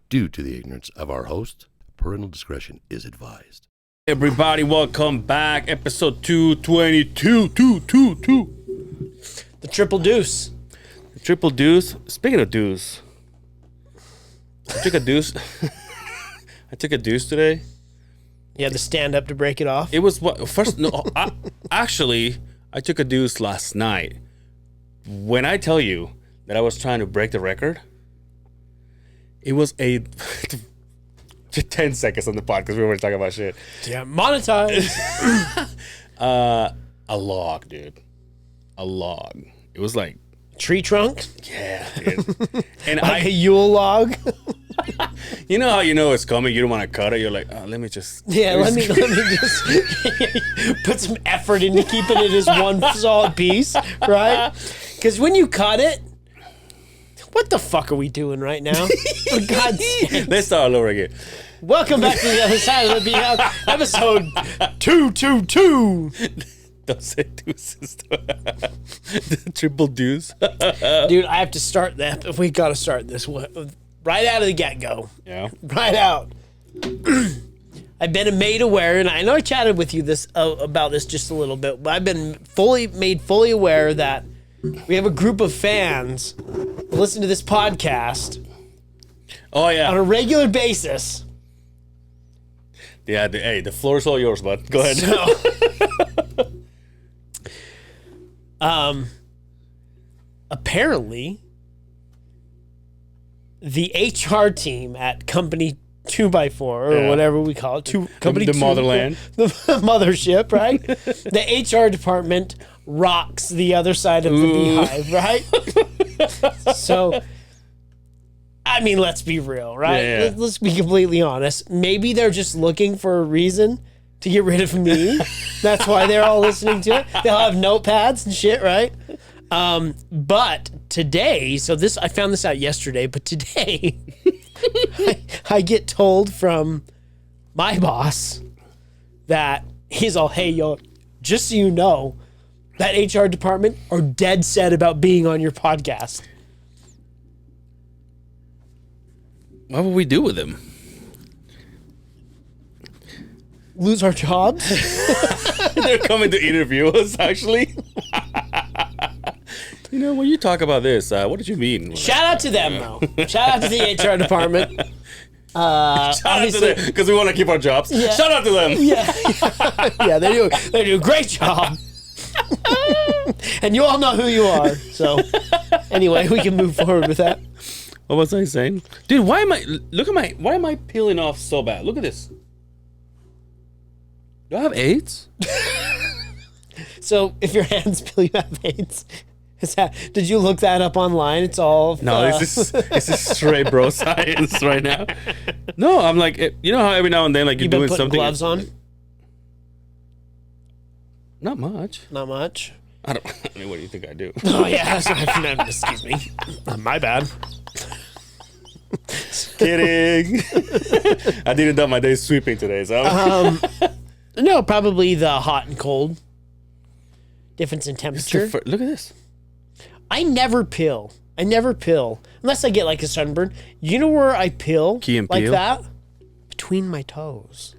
Due to the ignorance of our host, parental discretion is advised. Everybody, welcome back. Episode 222. 222. The triple deuce. The triple deuce. Speaking of deuce, I took a deuce. I took a deuce today. You had to stand up to break it off. It was what first. No, actually, I took a deuce last night. When I tell you that I was trying to break the record, it was a 10 seconds on the pod because we were talking about shit. Yeah, monetize. A log, dude. A log. It was like Tree trunk. yeah, dude. And Like a Yule log. you know how you know it's coming. You don't want to cut it. You're like, oh, let me just. Yeah, let me just put some effort into keeping it as one solid piece, right? Because when you cut it, what the fuck are we doing right now? For God's sake. Let's start all over again. Welcome back to the other side of the Beehive, episode 222. Don't say deuces. The triple deuce. Dude, I have to start that. We got to start this right out of the get-go. Yeah. Right out. I've been made aware, and I know I chatted with you about this just a little bit, but I've been made fully aware that we have a group of fans who listen to this podcast Oh yeah. on a regular basis. Yeah. Hey, the floor is all yours, bud. Go ahead. So, apparently, the HR team at Company 2x4 or whatever we call it, Company the 2, motherland, the mothership, right? The HR department rocks the other side of the Beehive, right? So, I mean, let's be real, right? Yeah. Let's be completely honest. Maybe they're just looking for a reason to get rid of me. That's why they're all listening to it. They'll have notepads and shit, right? But today, I found this out yesterday, but today I get told from my boss that he's all, hey, yo, just so you know, that HR department are dead set about being on your podcast. what would we do with him? Lose our jobs? They're coming to interview us, actually. You know, when you talk about this, what did you mean? Shout out to them, though. Shout out to the HR department. Shout out to them, because we want to keep our jobs. Yeah. Shout out to them. Yeah, they do a great job. And you all know who you are. So, anyway, we can move forward with that. What was I saying? Dude, why am I peeling off so bad? Look at this. Do I have AIDS? So, if your hands feel you have AIDS, did you look that up online? It's all No, this is straight bro science right now. No, I'm like, you know how every now and then, like, you're You've been doing putting something. gloves on? Not much. Not much. I mean, what do you think I do? Oh yeah, excuse me. My bad. Kidding. I didn't do my day sweeping today, so. No, probably the hot and cold difference in temperature. Look at this. I never pill unless I get like a sunburn. You know where I pill Key and like peele? that? Between my toes.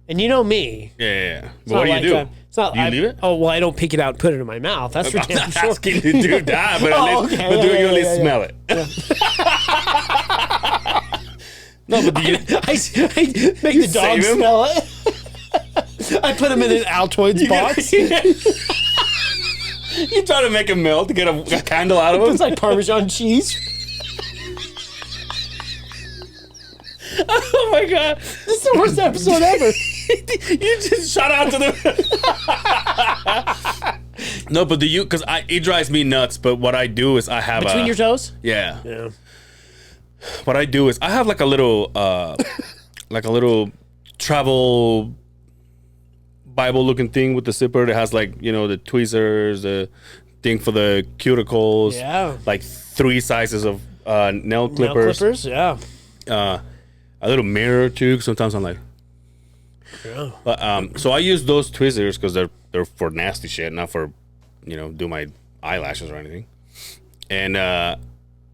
And you know me. Yeah. But It's what not do you like do? It's not. Do you leave it? Oh well, I don't pick it out and put it in my mouth. That's for I'm damn not sure. asking you to do that, but Oh, at least, okay. but do Yeah, you at yeah, least yeah, smell it? No, but do you? I make the dog save him? smell it. I put him in an Altoids box. You try to make him melt to get a candle out of him? It's like Parmesan cheese. Oh my god. This is the worst episode ever. You just shout out to them. No, but because it drives me nuts, but what I do is I have Between your toes? Yeah. Yeah. What I do is I have like a little travel Bible looking thing with the zipper that has like, you know, the tweezers, the thing for the cuticles. Yeah. Like 3 sizes of nail clippers. Nail clippers, yeah. A little mirror too, 'cause sometimes I'm like, Yeah. but so I use those tweezers because they're for nasty shit, not for, you know, do my eyelashes or anything. And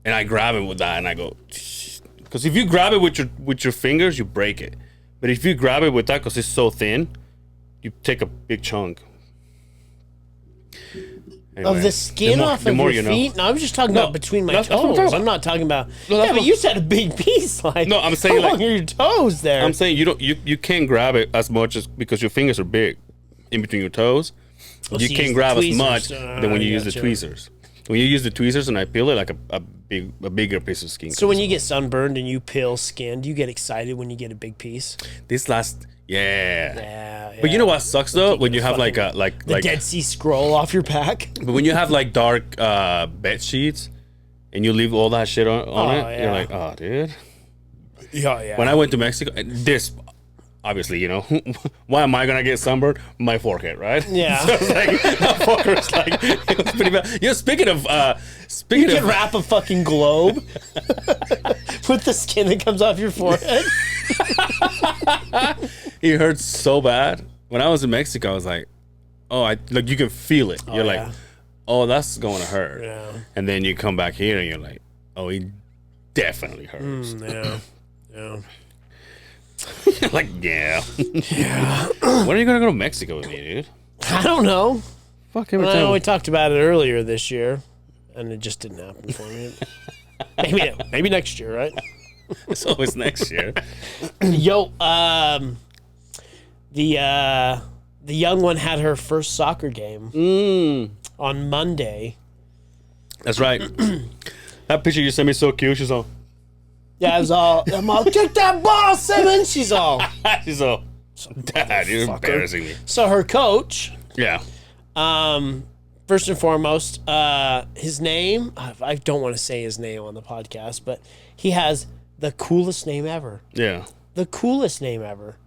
and I grab it with that, and I go, because if you grab it with your fingers, you break it. But if you grab it with that, because it's so thin, you take a big chunk. Anyway, of the skin off of your feet? No, I was just talking about between my toes. I'm not talking about. Yeah, but you said a big piece. Like, no, I'm saying how long are your toes there? I'm saying you can't grab it as much as because your fingers are big in between your toes. You can't grab as much than when you use the tweezers. When you use the tweezers and I peel it like a bigger piece of skin. So when you get sunburned and you peel skin, do you get excited when you get a big piece? Yeah. But you know what sucks though? When you have like the Dead Sea Scroll off your back. But when you have like dark bed sheets and you leave all that shit on it, you're like, oh, dude. Yeah. When I went to Mexico, this obviously, you know, why am I gonna get sunburned? My forehead, right? Yeah. So it's like that fucker's like it was pretty bad. Yeah. Speaking of, you can wrap a fucking globe with the skin that comes off your forehead. It hurts so bad. When I was in Mexico, I was like, oh, you can feel it. You're like, oh, that's going to hurt. Yeah. And then you come back here and you're like, oh, it definitely hurts. Yeah. Like, yeah. When are you going to go to Mexico with me, dude? I don't know. Fuck every time. We talked about it earlier this year, and it just didn't happen for me. Maybe next year, right? It's always next year. Yo, the young one had her first soccer game on Monday. That's right. That picture you sent me is so cute. She's all. Yeah, I'm all, kick that ball, Simmons. She's all. Dad, you're embarrassing me. So her coach. Yeah. First and foremost, his name. I don't want to say his name on the podcast, but he has the coolest name ever. Yeah. The coolest name ever.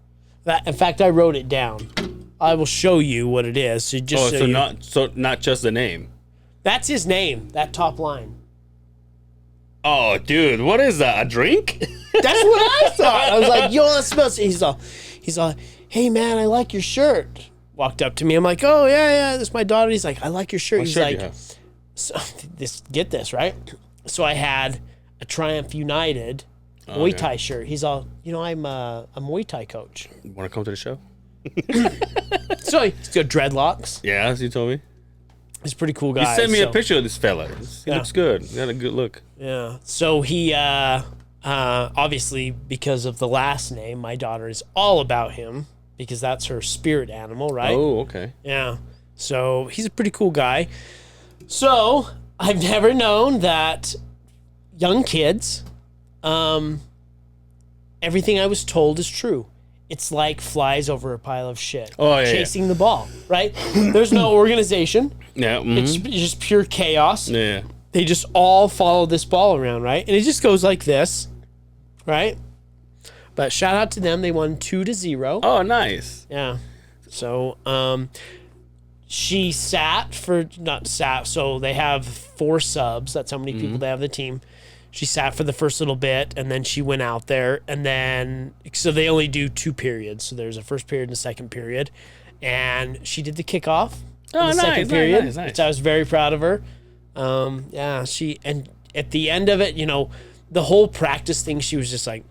In fact, I wrote it down. I will show you what it is. So not just the name. That's his name. That top line. Oh, dude, what is that? A drink? That's what I thought. I was like, yo, that smells. He's all, hey man, I like your shirt. Walked up to me. I'm like, oh yeah, that's my daughter. He's like, I like your shirt. He's like, so get this right. So I had a Triumph United Muay Thai shirt. He's all, I'm a Muay Thai coach. Want to come to the show? So he's got dreadlocks. Yeah, as you told me. He's a pretty cool guy. You sent me a picture of this fella. He looks good. He got a good look. Yeah. So he, obviously, because of the last name, my daughter is all about him because that's her spirit animal, right? Oh, okay. Yeah. So he's a pretty cool guy. So I've never known that young kids, everything I was told is true. It's like flies over a pile of shit. Oh, yeah. Chasing the ball, right? There's no organization. Yeah. Mm-hmm. It's just pure chaos. Yeah. They just all follow this ball around, right? And it just goes like this, right? But shout out to them. They won 2-0. Oh, nice. Yeah. So, she so they have 4 subs. That's how many people they have on the team. She sat for the first little bit, and then she went out there, and then, so they only do 2 periods. So there's a first period and a second period. And she did the kickoff in the second period, which I was very proud of her. And at the end of it, the whole practice thing, she was just like,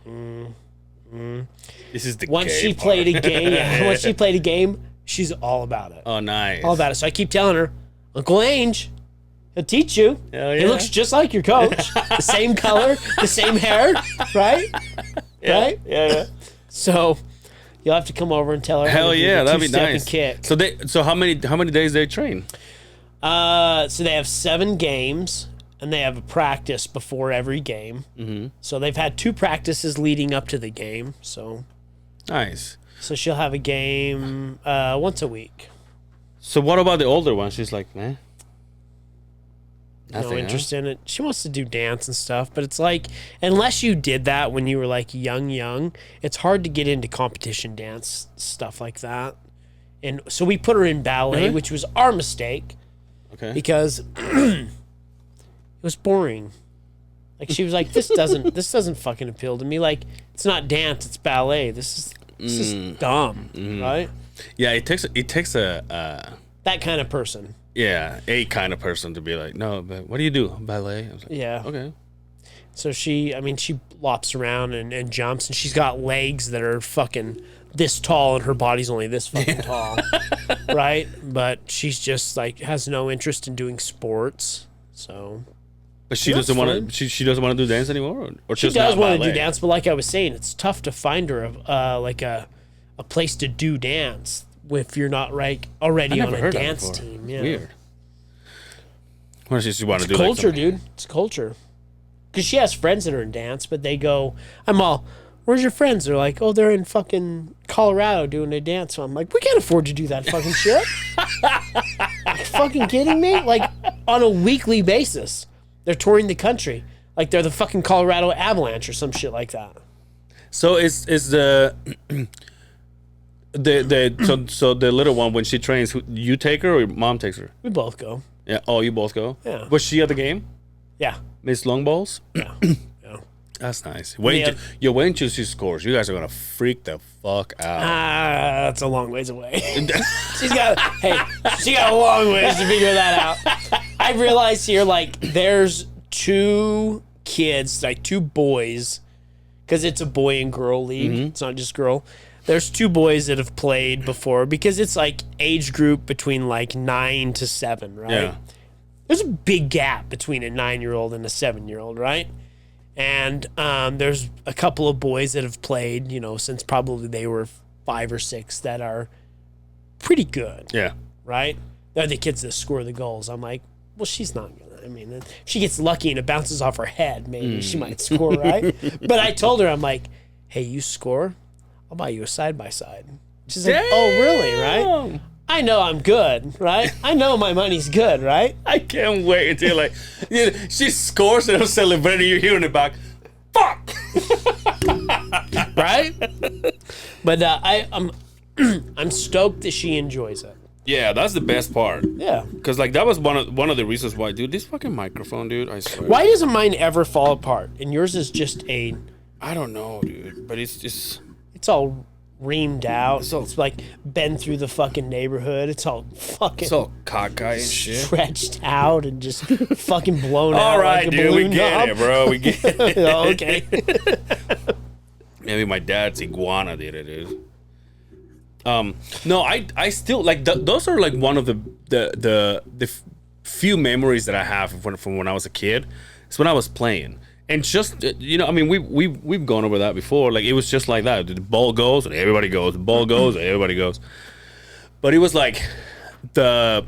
This is the once she played a game, once she played a game, she's all about it. Oh, nice. All about it. So I keep telling her, Uncle Ange, he'll teach you. Hell yeah. He looks just like your coach. The same color, the same hair, right? Yeah. Right? Yeah. So you'll have to come over and tell her. Hell yeah, that'd be nice. Kick. So how many days they train? So they have 7 games, and they have a practice before every game. Mm-hmm. So they've had 2 practices leading up to the game. So nice. So she'll have a game once a week. So what about the older one? She's like, man. No interest in it. She wants to do dance and stuff, but it's like, unless you did that when you were like young, it's hard to get into competition dance stuff like that. And so we put her in ballet, which was our mistake. Okay. Because it was boring. Like she was like, this doesn't fucking appeal to me. Like, it's not dance, it's ballet. This is dumb, right? Yeah, it takes a that kind of person. Yeah, a kind of person to be like, no, but what do you do? Ballet? I was like, yeah. Okay. So she lops around and jumps, and she's got legs that are fucking this tall, and her body's only this fucking tall, right? But she's just like has no interest in doing sports. So, But she doesn't want to. She doesn't want to do dance anymore, or she just does not want to ballet? do dance, but like I was saying, it's tough to find her like a place to do dance if you're not already I on never a heard that dance before. team. Yeah. Weird. What does she want to do? Culture, like dude. It's culture. Because she has friends that are in dance, but they go, I'm all, where's your friends? They're like, oh, they're in fucking Colorado doing a dance. So I'm like, we can't afford to do that fucking shit. Are you fucking kidding me? Like, on a weekly basis, they're touring the country. Like, they're the fucking Colorado Avalanche or some shit like that. So is the so the little one when she trains, you take her or your mom takes her? We both go. Yeah. Oh, you both go. Yeah. Was she at the game? Yeah. Miss Longballs? Yeah. Yeah. That's nice. Wait until she scores. You guys are gonna freak the fuck out. That's a long ways away. She got a long ways to figure that out. I realized here, like, there's two kids, like two boys, because it's a boy and girl league. Mm-hmm. It's not just girl. There's two boys that have played before because it's like age group between like 9 to 7, right? Yeah. There's a big gap between a 9-year-old and a 7-year-old, right? And there's a couple of boys that have played, since probably they were 5 or 6 that are pretty good, Yeah. right? They're the kids that score the goals. I'm like, well, she's not gonna. I mean, if she gets lucky and it bounces off her head, maybe she might score, right? But I told her, I'm like, hey, you score, I'll buy you a side-by-side. She's like, oh, really, right? I know I'm good, right? I know my money's good, right? I can't wait until like she scores and I'm celebrating. You hear in the back, fuck, right? But I'm stoked that she enjoys it. Yeah, that's the best part. Yeah. Because like that was one of the reasons why, dude. This fucking microphone, dude. I swear. Why doesn't mine ever fall apart? And yours is just I don't know, dude. But it's just. It's all reamed out. So it's like been through the fucking neighborhood. It's all fucking. It's all cockeyed and shit. Stretched out and just fucking blown out. All right, like a dude. We balloon get knob. it, bro. We get it. Oh, okay. Maybe my dad's iguana did it, dude. No, I still like those are like one of the few memories that I have from when I was a kid. It's when I was playing, and just I mean we've gone over that before. Like it was just like that. The ball goes and everybody goes. The ball goes and everybody goes. But it was like what's the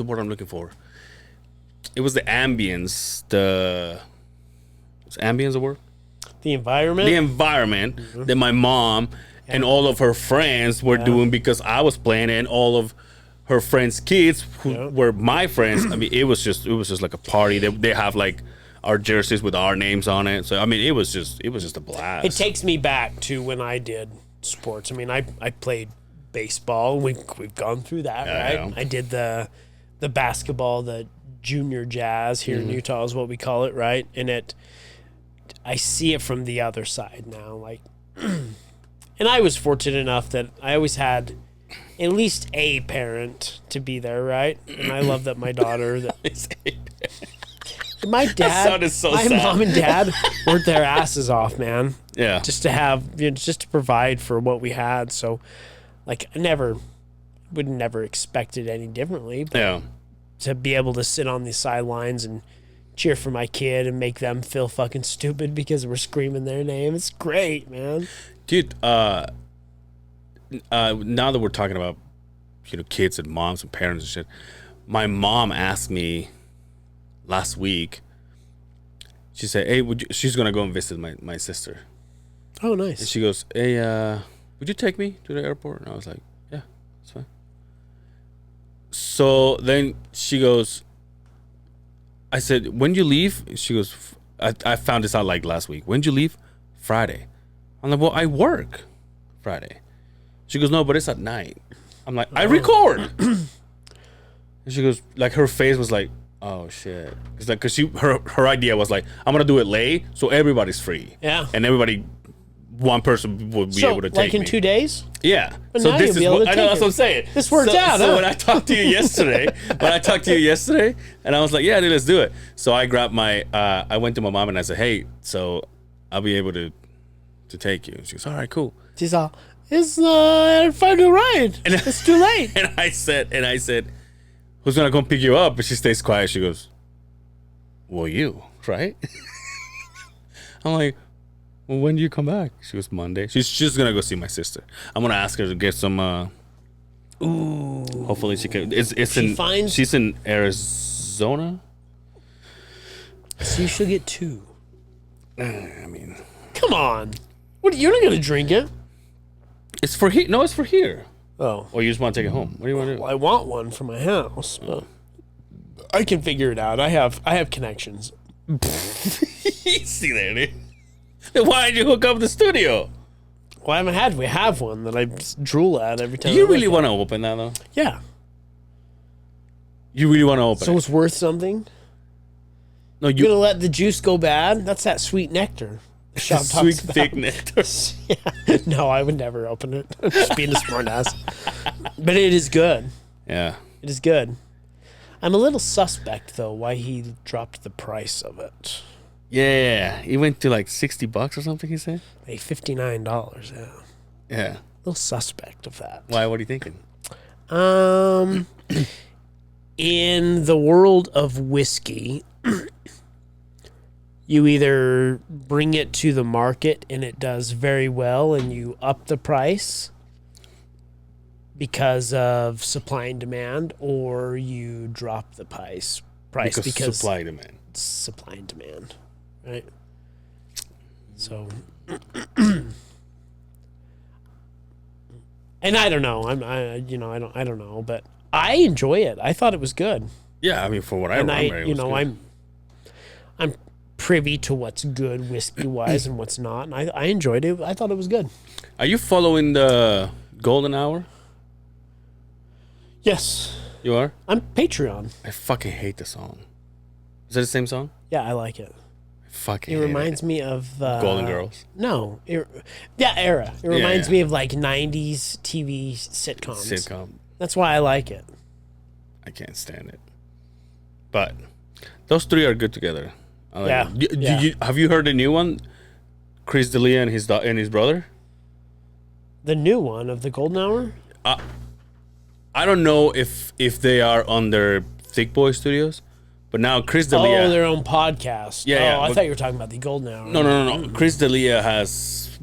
word I'm looking for? It was the ambience. Is ambience a word? The environment. The environment that my mom and all of her friends were doing because I was playing, and all of her friends' kids who were my friends. I mean, it was just like a party. They have like our jerseys with our names on it. So I mean, it was just a blast. It takes me back to when I did sports. I mean, I played baseball. We've gone through that, right? Yeah. I did the basketball, the junior jazz here in Utah is what we call it, right? And I see it from the other side now, like, and I was fortunate enough that I always had at least a parent to be there, right? And I love that my daughter, my dad, sounded so my sad. mom and dad worked their asses off, man. Yeah. Just to have, just to provide for what we had. So, like, I would never expect it any differently. But Yeah. to be able to sit on the sidelines and cheer for my kid and make them feel fucking stupid because we're screaming their name. It's great, man. Dude, now that we're talking about, kids and moms and parents and shit, my mom asked me last week, she said, hey, she's going to go and visit my sister. Oh, And nice. she goes, hey, would you take me to the airport? And I was like, yeah, that's fine. So then she goes, I said, when you leave? She goes, I found this out like last week. When did you leave? Friday. I'm like, well, I work Friday. She goes, no, but it's at night. I'm like, I record. And she goes, like, her face was like, oh shit. It's like, cause her idea was like, I'm gonna do it late so everybody's free. Yeah. And everybody one person would be So, able to take like in me. 2 days? Yeah. But So now this you'll is be able what to I know. take That's it. what I'm saying. This worked out, So huh? when I talked to you yesterday, and I was like, "Yeah, dude, let's do it." So I grabbed my. I went to my mom and I said, "Hey, so I'll be able to take you." She goes, "All right, cool." She's all, it's final ride. It's too late. And I said, "Who's gonna come pick you up?" And she stays quiet. She goes, "Well, you, right?" I'm like, "Well, when do you come back?" She goes, "Monday." She's just gonna go see my sister. I'm gonna ask her to get some. Ooh. Hopefully she can. It's She finds- She's in Arizona. So you should get 2. I mean, Come on. What? You're not going to drink it. it's for here. No, it's for here. Oh. Or you just want to take it home? What do you want to do? Well, I want one for my house. But I can figure it out. I have connections. See there, dude. Then why did you hook up the studio? Well, I haven't had. We have one that I drool at every time. You I really look want to open that though? at it. Yeah. You really want to open So it? it's worth something. No, You're gonna let the juice go bad? That's that sweet nectar. The shop sweet talks about. thick nectar. Yeah. No, I would never open it. I'm just being a smart ass. But it is good. Yeah. It is good. I'm a little suspect though why he dropped the price of it. Yeah. He went to like $60 or something. He said. Like $59. Yeah. Yeah. A little suspect of that. Why? What are you thinking? In the world of whiskey, you either bring it to the market and it does very well and you up the price because of supply and demand, or you drop the price because supply demand. supply and demand, right? So, and I don't know. I don't know, but I enjoy it. I thought it was good, Yeah, I mean, for what I and remember, it was good. I'm privy to what's good whiskey wise and what's not, and I enjoyed it. I thought it was good. Are you following the Golden Hour? Yes, You are? I'm Patreon. I fucking hate the song. Is that the same song? Yeah, I like it. I fucking It hate reminds me of Golden Girls. No, era. It reminds me of like '90s TV sitcoms. Sitcom. That's why I like it. I can't stand it. But those three are good together. I like Yeah, it. yeah. Have you heard the new one? Chris D'Elia and his brother? The new one of the Golden Hour. I don't know if they are under Thick Boy Studios, but now Chris D'Elia. Oh, their own podcast. Yeah, I but- thought you were talking about the Golden Hour. No. Chris D'Elia has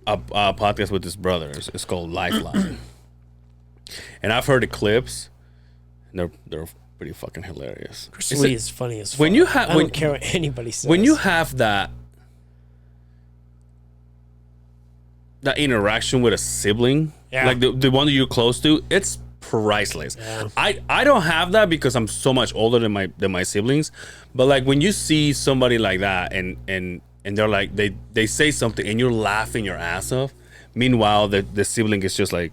a podcast with his brother. It's called Lifeline. And I've heard the clips, and they're pretty fucking hilarious. Chris It's Lee a- is funny as fuck. when you have- I when- don't care what anybody says. when you have that interaction with a sibling, Yeah. like the one that you're close to, it's priceless. Yeah. I don't have that because I'm so much older than my siblings, but like when you see somebody like that and they're like they say something and you're laughing your ass off, meanwhile the sibling is just like,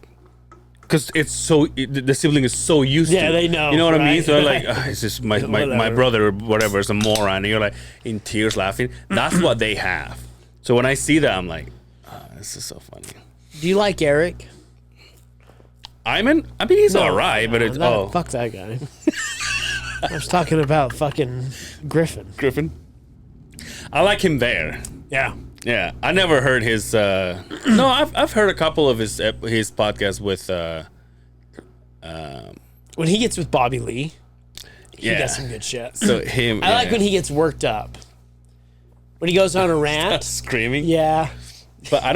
because the sibling is so used to Yeah, it. they know, You know what I mean? right? So they're like, it's just my Whatever. brother or whatever is a moron, and you're like in tears laughing. That's what they have. So when I see that, I'm like, this is so funny. Do you like Eric? I mean he's all right, but it's fuck that guy. I was talking about fucking Griffin. Griffin. I like him there. Yeah. Yeah, I never heard his. No, I've heard a couple of his podcasts with. When he gets with Bobby Lee, he Yeah. does some good shit. So him. I like when he gets worked up. When he goes on a rant. screaming. Yeah. But I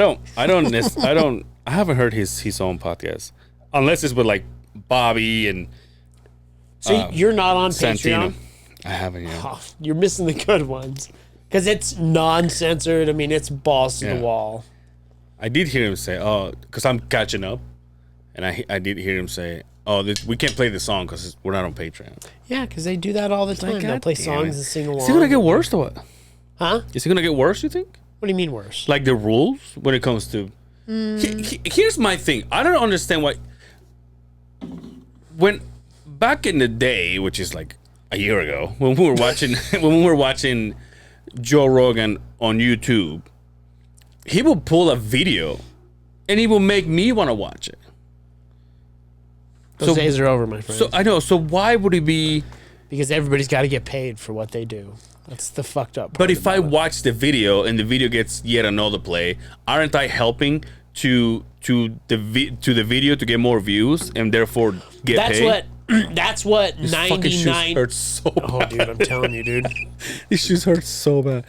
haven't heard his own podcast unless it's with like Bobby and So you're not on Santino. Patreon? I haven't yet. Oh, you're missing the good ones. Because it's non-censored. I mean, it's balls to Yeah. the wall. I did hear him say, because I'm catching up, and I did hear him say, we can't play the song because we're not on Patreon. Yeah, because they do that all the time. They'll God play damn songs it. and sing along. Is it gonna get worse or what? Huh? Is it gonna get worse? You think? What do you mean worse? Like the rules when it comes to. Here's my thing. I don't understand why. When back in the day, which is like a year ago, when we were watching Joe Rogan on YouTube, he will pull a video, and he will make me want to watch it. Those days are over, my friend. So I know. So why would he be? Because everybody's got to get paid for what they do. That's the fucked up part. But if I about it. watch the video and the video gets yet another play, aren't I helping to the video to get more views and therefore get paid? That's what These fucking shoes 99. hurt so bad. Oh, dude, I'm telling you, dude. These shoes hurt so bad.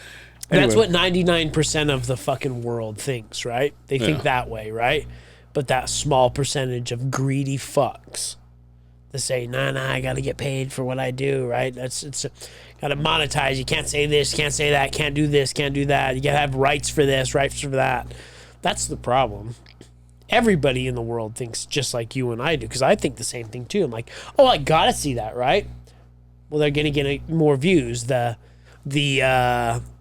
That's Anyway. what 99% of the fucking world thinks, right? They think that way, right? But that small percentage of greedy fucks that say, nah, I got to get paid for what I do, right? It's got to monetize. You can't say this, can't say that, can't do this, can't do that. You got to have rights for this, rights for that. That's the problem. Everybody in the world thinks just like you and I do, because I think the same thing too. I'm like, oh, I got to see that, right? Well, they're going to get more views. The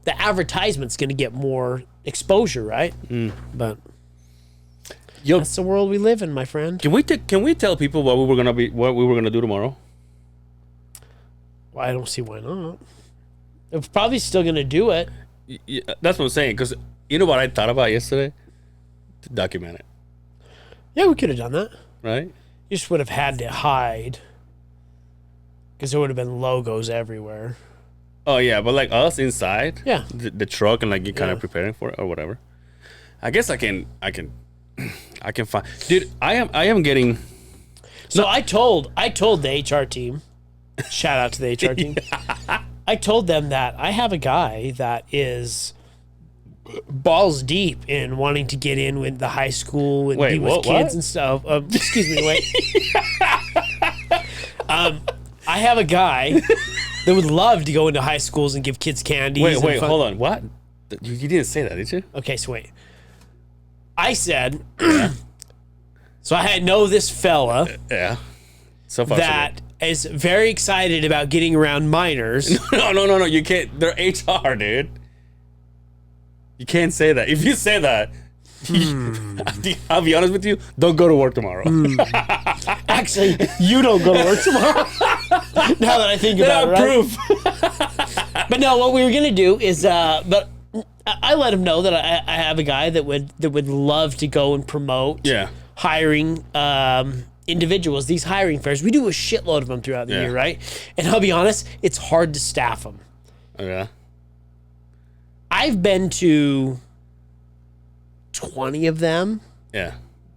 advertisement's going to get more exposure, right? But that's the world we live in, my friend. Can we tell people what we were gonna do tomorrow? Well, I don't see why not. We're probably still going to do it. Yeah, that's what I'm saying. Because you know what I thought about yesterday? To document it, Yeah, we could have done that. right? You just would have had to hide, because there would have been logos everywhere. Oh yeah, but like us inside, Yeah. the truck, and like you kind Yeah. of preparing for it or whatever. I guess I can find, dude. I am getting. So I told the HR team, shout out to the HR team. I told them that I have a guy that is balls deep in wanting to get in with the high school and Wait, be with what? kids and stuff. Excuse me, wait. I have a guy that would love to go into high schools and give kids candies. Wait, hold on. What? You didn't say that, did you? Okay, so wait. I said, so I know this fella Yeah. So far, that is very excited about getting around minors. No. You can't. They're HR, dude. You can't say that. If you say that, I'll be honest with you. Don't go to work tomorrow. Actually, you don't go to work tomorrow. Now that I think about it, right? Proof. But no, what we were gonna do is, but I let him know that I have a guy that would love to go and promote Yeah. hiring individuals. These hiring fairs, we do a shitload of them throughout the Yeah. year, right? And I'll be honest, it's hard to staff them. Okay. I've been to 20 of them Yeah.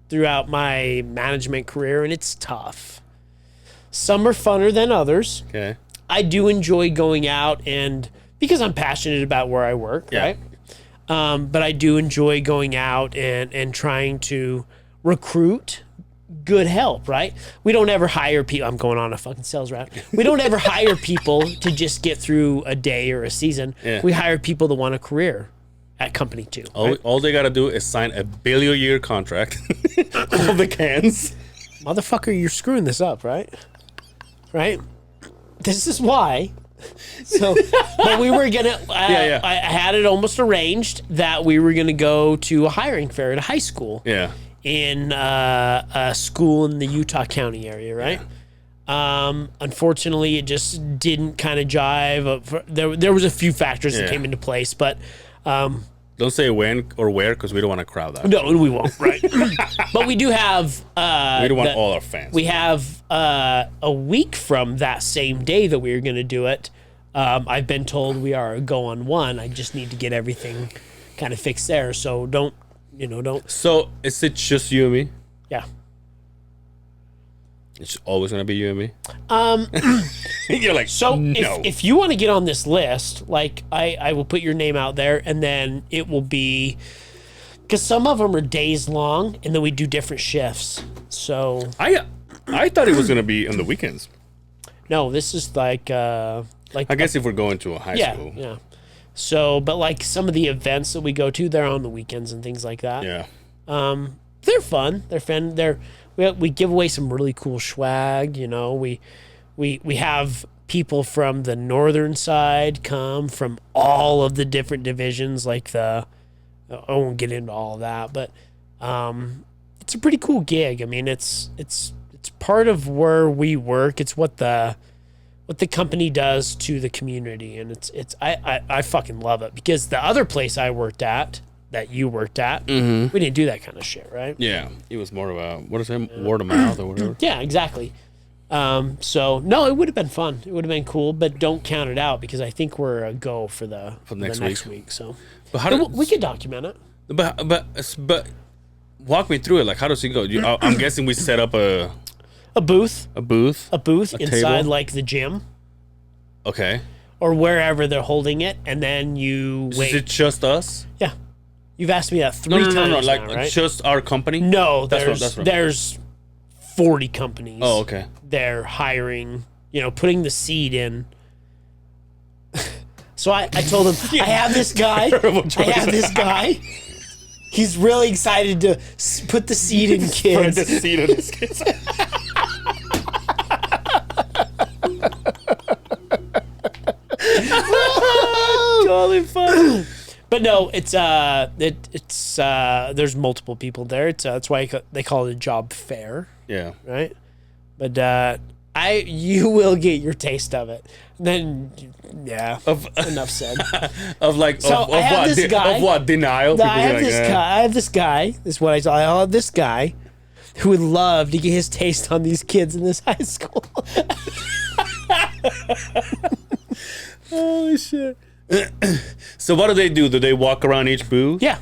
throughout my management career, and it's tough. Some are funner than others. Okay. I do enjoy going out, and because I'm passionate about where I work, Yeah. right? But I do enjoy going out and trying to recruit good help, right? We don't ever hire people. I'm going on a fucking sales route. We don't ever hire people to just get through a day or a season. Yeah. We hire people that want a career at company too. Right? All they gotta do is sign a billion-year contract. All the cans. Motherfucker, you're screwing this up, right? Right? This is why. So, but we were gonna. Yeah. I had it almost arranged that we were gonna go to a hiring fair at a high school Yeah. in a school in the Utah County area, right? Unfortunately, it just didn't kind of jive. There was a few factors that Yeah. came into place, but Don't say when or where because we don't want to crowd that. no, we won't, right? But we do have. We don't want all our fans. We have a week from that same day that we were going to do it. I've been told we are a go on one. I just need to get everything kind of fixed there. So don't. So is it just you and me? Yeah. It's always gonna be you and me. You're like, So no. if you want to get on this list, like I will put your name out there, and then it will be, because some of them are days long, and then we do different shifts. So I thought it was gonna be on the weekends. no, this is like I guess if we're going to a high school. yeah. So, but like some of the events that we go to, they're on the weekends and things like that. Yeah. They're fun. They're fun. We give away some really cool swag. You know, we have people from the northern side come from all of the different divisions. Like I won't get into all of that, but it's a pretty cool gig. I mean, it's part of where we work. It's what the company does to the community, and I fucking love it, because the other place I worked at, that you worked at. Mm-hmm. We didn't do that kind of shit, right? Yeah, it was more of a what is it, word of mouth or whatever. Yeah, exactly. So no, it would have been fun. It would have been cool, but don't count it out because I think we're a go for the next week. So But how we could document it. But walk me through it. Like, how does it go? I'm guessing we set up a booth, booth, inside table? like the gym Okay. or wherever they're holding it, and then you wait. Is it just us? Yeah, you've asked me that three times No. now, Like right? just our company? No, That's what there's 40 companies. Oh, okay. They're hiring, putting the seed in. So I told him, I have this guy. He's really excited to put the seed in kids. Put the seed in his kids. Totally fun. But no, it's there's multiple people there. That's why they call it a job fair, Yeah. right? But you will get your taste of it. And then enough said. Of like So of I have what this guy- of what denial? I have People be this like, guy. I have this guy. This is what I saw. I have this guy who would love to get his taste on these kids in this high school. Holy shit. So what do? Do they walk around each booth? Yeah.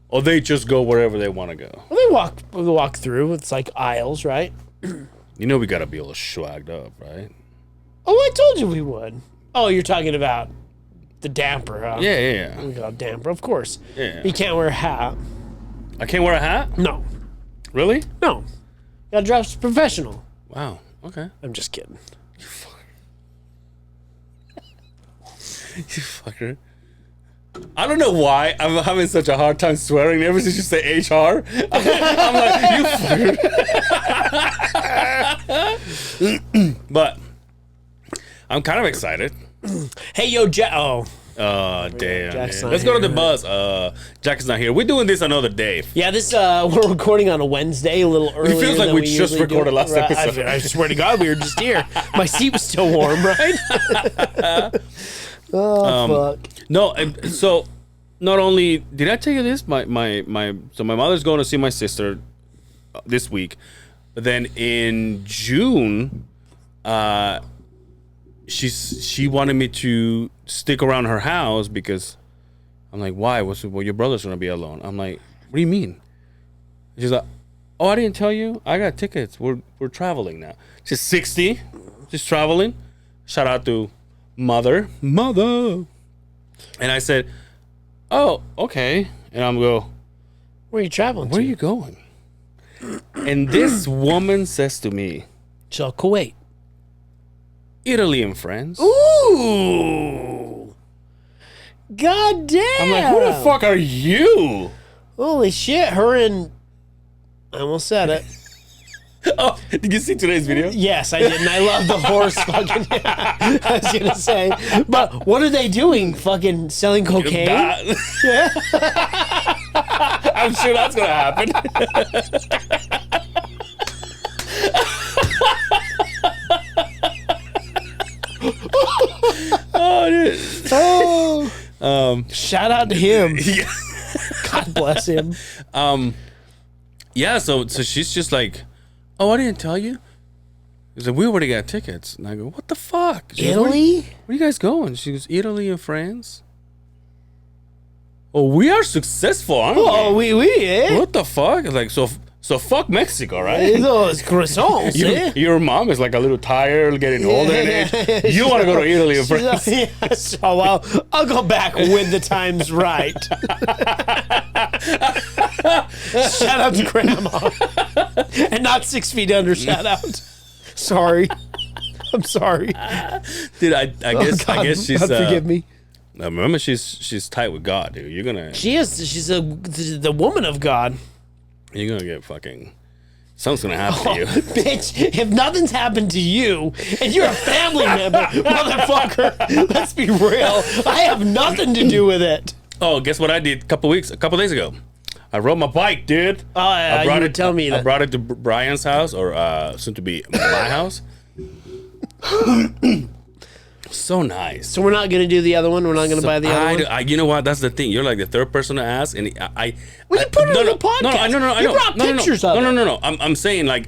Or they just go wherever they want to go? Well, they walk through. It's like aisles, right? You know we gotta be a little swagged up, right? Oh, I told you we would. Oh, you're talking about the damper, huh? Yeah. We got a damper, of course. Yeah. You can't wear a hat. I can't wear a hat? No. Really? No. You gotta dress professional. Wow. Okay. I'm just kidding. You fucker. I don't know why I'm having such a hard time swearing ever since you say HR. I'm like, you fucker. But I'm kind of excited. Hey, yo, Jack. Oh. Oh, damn. Jack's Man. not Let's go to here. the bus. Jack is not here. We're doing this another day. Yeah, this we're recording on a Wednesday, a little earlier. feels like than we just usually do. recorded last Right, episode. I swear to God, we were just here. My seat was still warm, right? Fuck. No, so not only did I tell you this, my mother's going to see my sister this week, but then in June, she wanted me to stick around her house because I'm like, why? Well, your brother's gonna be alone. I'm like, what do you mean? She's like, oh, I didn't tell you. I got tickets. We're traveling now. She's 60. She's traveling. Shout out to mother. And I said, oh, okay. And I'm go, Where are you traveling where to? are you going? And this woman says to me, So, Kuwait. Italy and friends. Ooh. God damn. I'm like, who the fuck are you? Holy shit. Her and... I almost said it. Oh, did you see today's video? Yes, I did. And I love the horse fucking... I was going to say. But what are they doing? Fucking selling cocaine? Yeah. I'm sure that's gonna happen. Oh, dude. Oh. Shout out to him. Yeah. God bless him. Yeah, so she's just like, oh, I didn't tell you. She's like, we already got tickets. And I go, what the fuck? She goes, Italy? where you guys going? She goes, Italy and France. Oh, we are successful, aren't Oh, we? eh? What the fuck? It's like, so fuck Mexico, right? Those croissants, eh? Your mom is like a little tired, getting older in age. You want to go to Italy and France. Yes. Oh, well, I'll go back when the time's right. Shout out to Grandma. And not 6 feet under, shout out. Sorry. I'm sorry. Dude, I guess she's God forgive me. Remember, she's tight with God, dude. You're gonna She's the woman of God. get fucking something's gonna happen to you. Bitch, if nothing's happened to you and you're a family member, motherfucker, let's be real. I have nothing to do with it. Oh, guess what I did a couple days ago? I rode my bike, dude. Oh, yeah, you would tell me I that. brought it to Brian's house, or soon to be my house. So nice. So we're not gonna do the other one. We're not gonna buy the other one. You know what? That's the thing. You're like the third person to ask, and Well, you put it on the podcast. No. You brought pictures of it. No. I'm saying like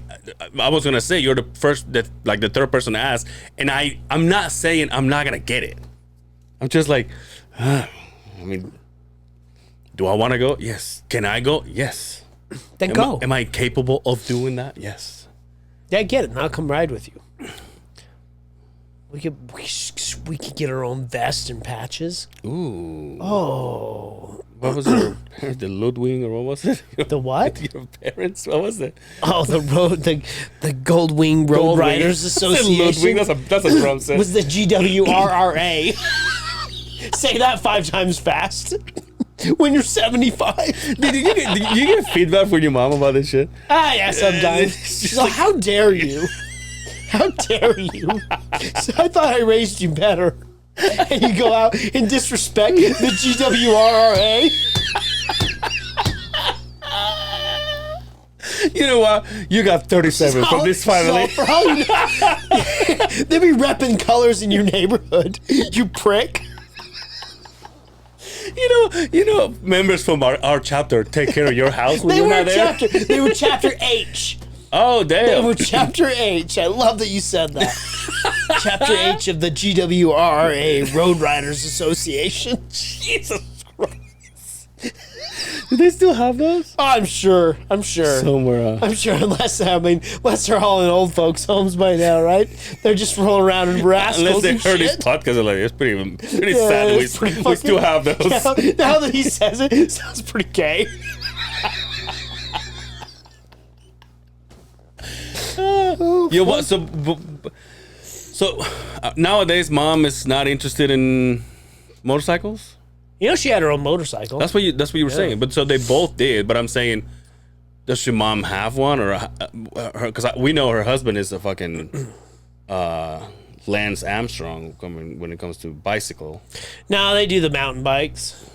I was gonna say you're the first the third person to ask, and I'm not saying I'm not gonna get it. I'm just like, I mean, do I want to go? Yes. Can I go? Yes. Then go. Am I capable of doing that? Yes. Yeah, I get it. And I'll come ride with you. We could get our own vest and patches. Ooh. Oh. What was it? The Ludwig or what was it? The what? Your parents? What was it? Oh, the Gold Wing Road Riders Association. Ludwig, that's a drum set. Was the GWRRA. Say that 5 times fast. When you're 75. Did you get feedback from your mom about this shit? Yeah, sometimes. She's like, how dare you? How dare you? So I thought I raised you better. And you go out and disrespect the GWRRA. You know what? You got 37 from this family. They be repping colors in your neighborhood, you prick. You know, members from our chapter take care of your house when They you're were not there. They were chapter H. Oh, They damn. were chapter H. I love that you said that. Chapter H of the GWRRA Road Riders Association. Jesus Christ. Do they still have those? Oh, I'm sure. Somewhere. I'm sure, unless they're all in old folks' homes by now, right? They're just rolling around in rascals Unless they and heard his shit. podcast, they're like, it's pretty Yeah, sad. it's pretty We fucking- still have those. Now that he says it sounds pretty gay. Yeah, what? So nowadays, mom is not interested in motorcycles. You know, she had her own motorcycle. That's what you were saying. But so they both did. But I'm saying, does your mom have one, or because we know her husband is a fucking Lance Armstrong when it comes to bicycle. No, they do the mountain bikes.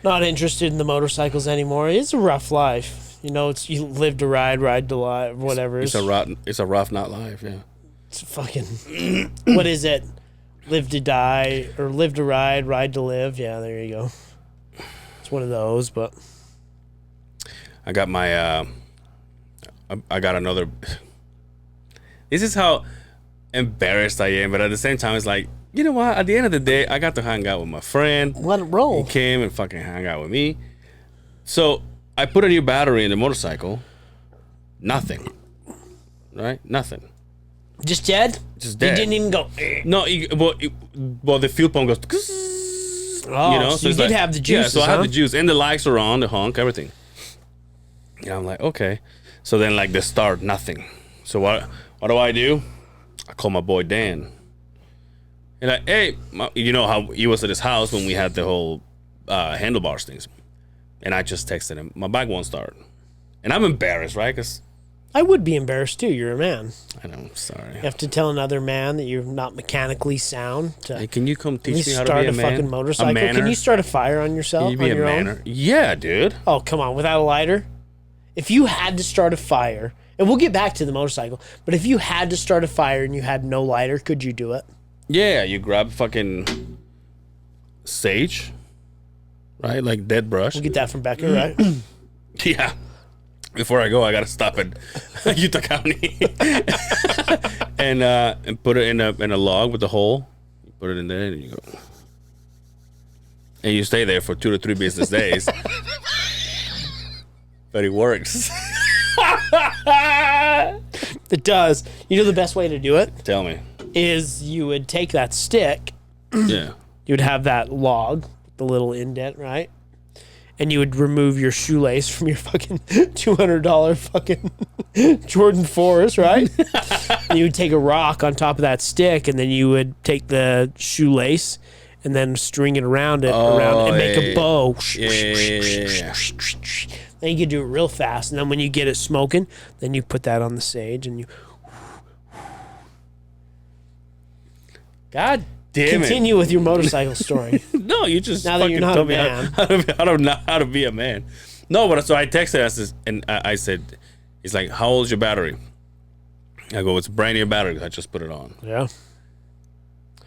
Not interested in the motorcycles anymore. It's a rough life. You know, it's you live to ride, ride to live, whatever. It's a rough not life. Yeah. It's fucking. What is it? Live to die, or live to ride, ride to live. Yeah, there you go. It's one of those, but I got my. I got another. This is how embarrassed I am, but at the same time, it's like, you know what? At the end of the day, I got to hang out with my friend. let it roll. He came and fucking hung out with me. So I put a new battery in the motorcycle. Nothing. Right? Nothing. Just dead? Just dead. You didn't even go. No, well, the fuel pump goes. Oh, so you it's did have the juices, Yeah, so I huh? have the juice, and the lights are on, the honk, everything. Yeah, I'm like, okay. So then, like, the start, nothing. So what do? I call my boy Dan. And like, hey, you know how he was at his house when we had the whole handlebars things. And I just texted him, my bike won't start. And I'm embarrassed, right? Because I would be embarrassed too. You're a man. I know, I'm sorry. You have to tell another man that you're not mechanically sound to Hey, can you come at least teach me how to start be a a man? fucking motorcycle. A manner? Can you start a fire on yourself? Can you be on a your manner? own? Yeah, dude. Oh, come on, without a lighter? If you had to start a fire, and we'll get back to the motorcycle, but if you had to start a fire and you had no lighter, could you do it? Yeah, you grab fucking sage, right? Like dead brush. We'll get that from Becca, right? Yeah. Before I go, I gotta stop at Utah County and put it in a log with a hole. You put it in there and you go, and you stay there for 2 to 3 business days. But it works. It does. You know the best way to do it Tell me. is you would take that stick, Yeah. you would have that log, the little indent, right? And you would remove your shoelace from your fucking $200 fucking Jordan 4s, right? And you would take a rock on top of that stick, and then you would take the shoelace and then string it around it and make a bow. Yeah. Then you could do it real fast, and then when you get it smoking, then you put that on the sage, and you. God Damn continue with your motorcycle story. No, you just Now that you're fucking not a told me how to be a man. No, but so I texted us and I said, he's like, how old's your battery? I go, it's a brand new battery. I just put it on. Yeah.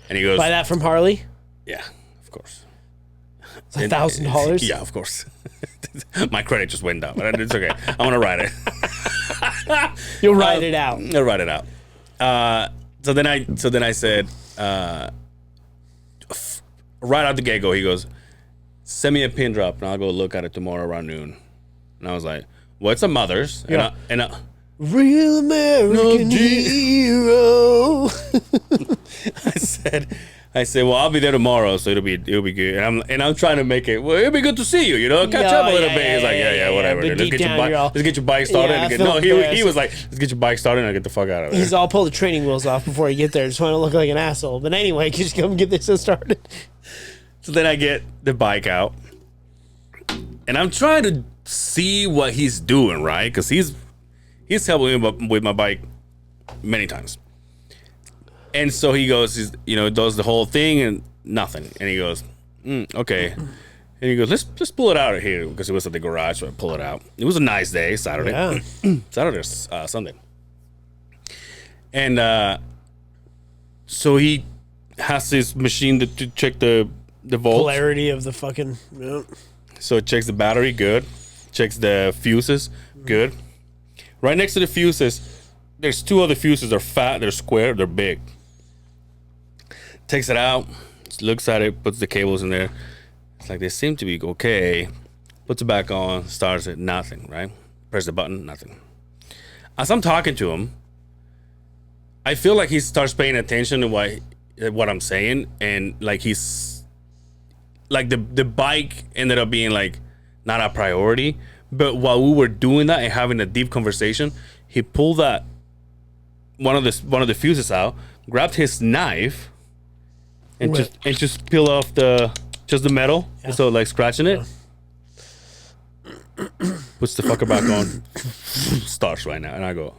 And he goes, Buy that from Harley? yeah, of course. It's $1,000? Yeah, of course. My credit just went down, but it's okay. I'm going to ride it. You'll ride it out. I'll write it out. So then I said, right out the get-go, he goes, send me a pin drop, and I'll go look at it tomorrow around noon. And I was like, well, it's a Mother's. Yeah. And I, Real American hero. I said, well, I'll be there tomorrow, so it'll be good. And I'm trying to make it. Well, it'll be good to see you. Catch up a little bit. He's like, yeah, whatever. But Let's deep get down, let's get your bike started. Yeah, I and feel he embarrassed. was like, let's get your bike started and I'll get the fuck out of there. He's all pull the training wheels off before you get there. Just want to look like an asshole. But anyway, just come get this started. So then I get the bike out, and I'm trying to see what he's doing, right? Because he's helping me with my bike many times. And so he goes, does the whole thing and nothing. And he goes, okay. And he goes, let's pull it out of here, because it was at the garage, so I pull it out. It was a nice day, Saturday. Yeah. Saturday or Sunday. And so he has this machine to check the volts. Polarity of the fucking. Yeah. So it checks the battery, good. Checks the fuses, good. Right next to the fuses, there's two other fuses. They're fat, they're square, they're big. Takes it out, looks at it, puts the cables in there. It's like, they seem to be okay. Puts it back on, starts it, nothing, right? Press the button, nothing. As I'm talking to him, I feel like he starts paying attention to what I'm saying, and like he's like the bike ended up being like not a priority. But while we were doing that and having a deep conversation, he pulled that one of the fuses out, grabbed his knife, and just peel off the metal, so like scratching it. Puts the fucker back on, starts right now, and I go.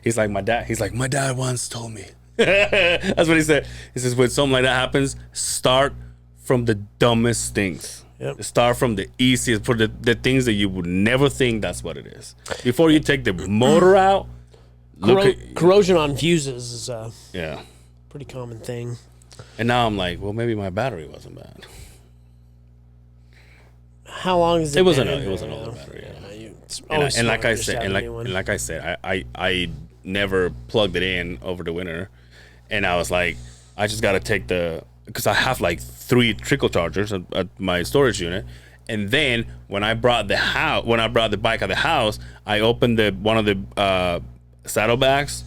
He's like, my dad once told me. That's what he said. He says, when something like that happens, start from the dumbest things. Yep. Start from the easiest, for the things that you would never think that's what it is. Before you take the motor out, Corrosion on fuses is a yeah, pretty common thing. And now I'm like, well, maybe my battery wasn't bad. How long is it? It was an older battery. Yeah. And like I said, I never plugged it in over the winter, and I was like, I just got to because I have like 3 trickle chargers at my storage unit, and then when I brought the bike out of the house, I opened one of the saddlebags.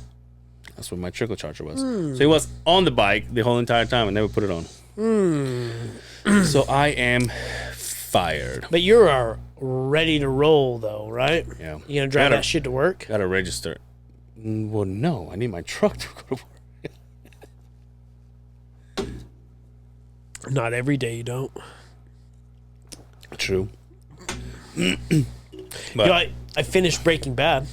That's where my trickle charger was. So it was on the bike the whole entire time. I never put it on. So I am fired. But you're ready to roll, though, right? Yeah. You gonna drive that shit to work? Gotta register. Well, no. I need my truck to go to work. Not every day you don't. True. But I finished Breaking Bad.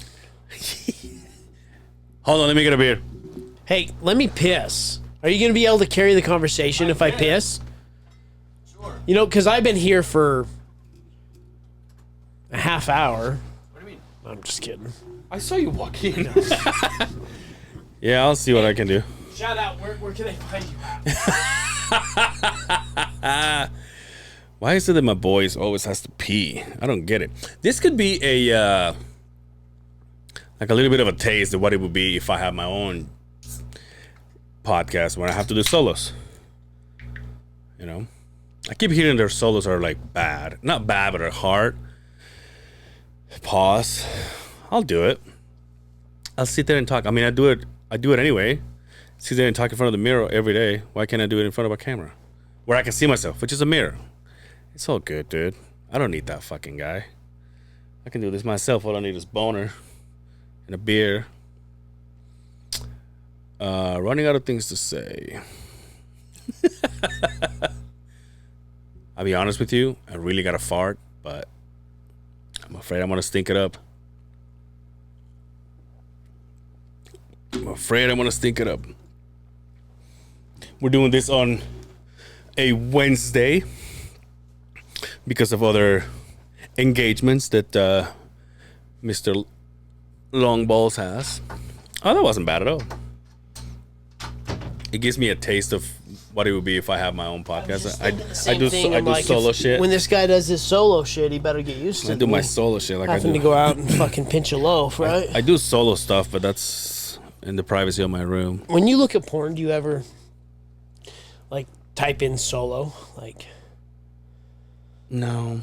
Hold on, let me get a beer. Hey, let me piss. Are you gonna be able to carry the conversation if I piss? Sure. Because I've been here for a half hour. What do you mean? I'm just kidding. I saw you walk in. Yeah, I'll see what I can do. Shout out. Where can I find you at? Why is it that my boys always has to pee? I don't get it. This could be a like a little bit of a taste of what it would be if I had my own podcast when I have to do solos. I keep hearing their solos are like bad. Not bad, but they're hard. Pause. I'll do it. I'll sit there and talk. I mean, I do it anyway. Sit there and talk in front of the mirror every day. Why can't I do it in front of a camera? Where I can see myself, which is a mirror. It's all good, dude. I don't need that fucking guy. I can do this myself. All I need is boner and a beer. Running out of things to say. I'll be honest with you. I really got to fart, but I'm afraid I'm going to stink it up. We're doing this on a Wednesday because of other engagements that Mr. Longballs has. Oh, that wasn't bad at all. it gives me a taste of what it would be if I have my own podcast. I do like, solo shit. When this guy does his solo shit, he better get used to I do my solo shit. Like having to go out and fucking pinch a loaf, right? I do solo stuff, but that's in the privacy of my room. When you look at porn, do you ever like type in solo? Like, no,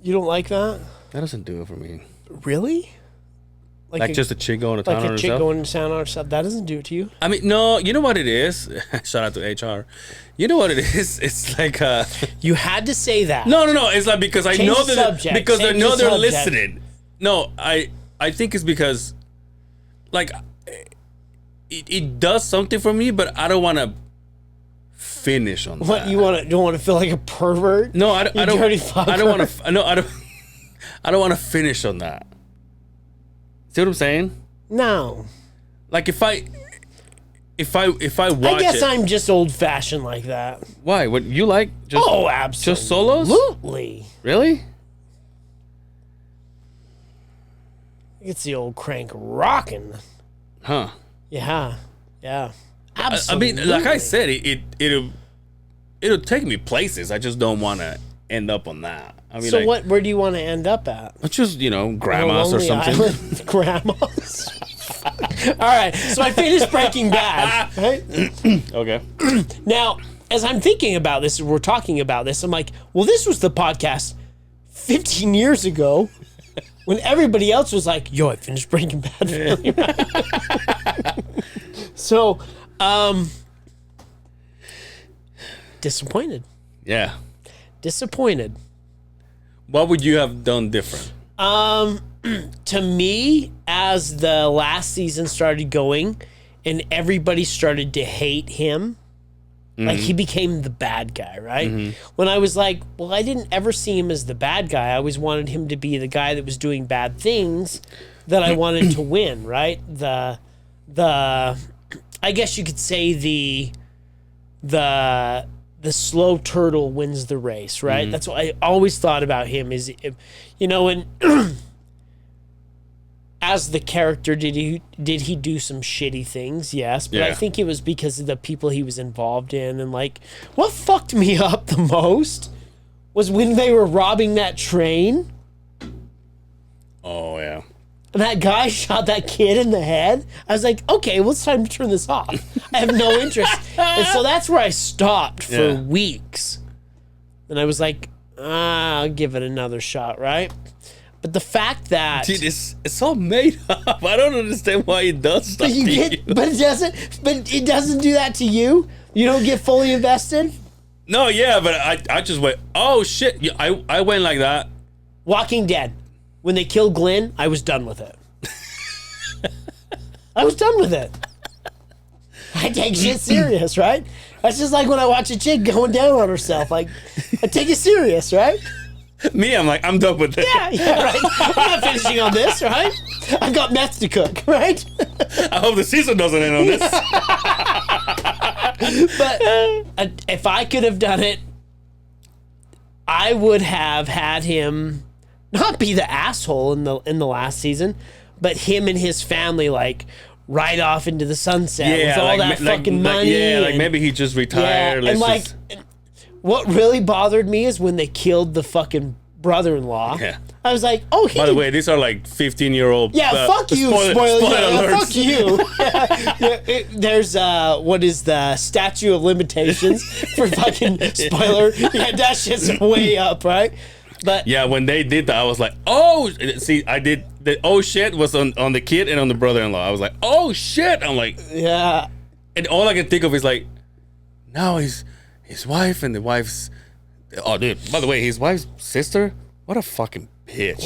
you don't like that? that doesn't do it for me. Really? Like just a chick going to town on like a herself? chick going to town on herself. That doesn't do it to you. I mean, no, you know what it is? Shout out to HR. You know what it is? It's like You had to say that. no. It's like because I Change know the that subject. because I Change know the they're subject. listening. No, I think it's because like it does something for me, but I don't want to finish on What that. you want to? Don't want to feel like a pervert? No, I don't. I don't dirty fucker. I don't want to. No, I don't. I don't want to finish on that. See what I'm saying? No. Like if I watch I guess it, I'm just old fashioned like that. why? What you like? Just, Oh, absolutely. just solos? Absolutely. Really? It's the old crank rocking. Huh? Yeah. Yeah. I Absolutely. mean, like I said, it'll take me places. I just don't want to end up on that. I mean, so like, where do you want to end up at? it's just grandmas or Lonely something. Island? Grandmas. All right. So I finished Breaking Bad. Right Okay. now, as I'm thinking about this, we're talking about this. I'm like, well, this was the podcast 15 years ago when everybody else was like, "Yo, I finished Breaking Bad." So, disappointed. Yeah. Disappointed. What would you have done different? To me, as the last season started going and everybody started to hate him, like he became the bad guy, right? When I was like, well, I didn't ever see him as the bad guy. I always wanted him to be the guy that was doing bad things that I wanted to win, right? The I guess you could say the slow turtle wins the race, right? That's what I always thought about him is, and as the character, did he do some shitty things? Yes, but I Yeah. think it was because of the people he was involved in. And like, what fucked me up the most was when they were robbing that train Oh yeah. and that guy shot that kid in the head. I was like, okay, well, it's time to turn this off. I have no interest. And so that's where I stopped for Yeah. weeks. And I was like, I'll give it another shot, right? But the fact that Dude, it's all made up. I don't understand why it does stuff to you. but it doesn't do that to you. You don't get fully invested. No, yeah, but I just went, oh shit. Yeah, I went like that. Walking Dead. When they killed Glenn, I was done with it. I was done with it. I take shit serious, right? That's just like when I watch a chick going down on herself. Like, I take it serious, right? Me, I'm like, I'm done with it. Yeah, right. I'm not finishing on this, right? I've got meth to cook, right? I hope the season doesn't end on this. But if I could have done it, I would have had him not be the asshole in the last season, but him and his family like ride off into the sunset with all that fucking money. Yeah, like and- maybe he just retired. and like, what really bothered me is when they killed the fucking brother-in-law. Yeah. I was like, oh, he By the did- way, these are like 15-year-old. yeah, fuck you, spoiler. Yeah, fuck you. There's what is the statute of limitations for fucking spoiler? Yeah, that shit's way up, right? But Yeah, when they did that, I was like, oh, see, I did the oh shit was on the kid and on the brother-in-law. I was like, oh shit. I'm like, yeah, and all I can think of is like, now his wife and the wife's. Oh, dude. By the way, his wife's sister. What a fucking bitch.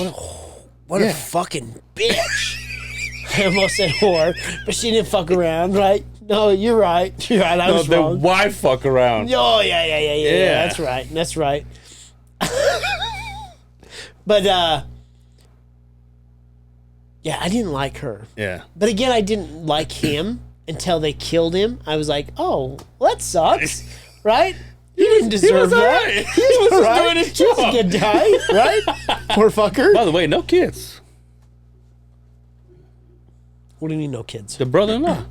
what a fucking bitch. I almost said whore, but she didn't fuck around, right? No, you're right. You're right. I No, was the wrong. wife fuck around. Oh yeah. Yeah. That's right. That's right. But yeah, I didn't like her. Yeah. But again, I didn't like him until they killed him. I was like, oh, well, that sucks, right? He didn't deserve was that. alright. He was just alright. doing his He was a job. good guy, right? Poor fucker. By the way, no kids. What do you mean, no kids? The brother-in-law.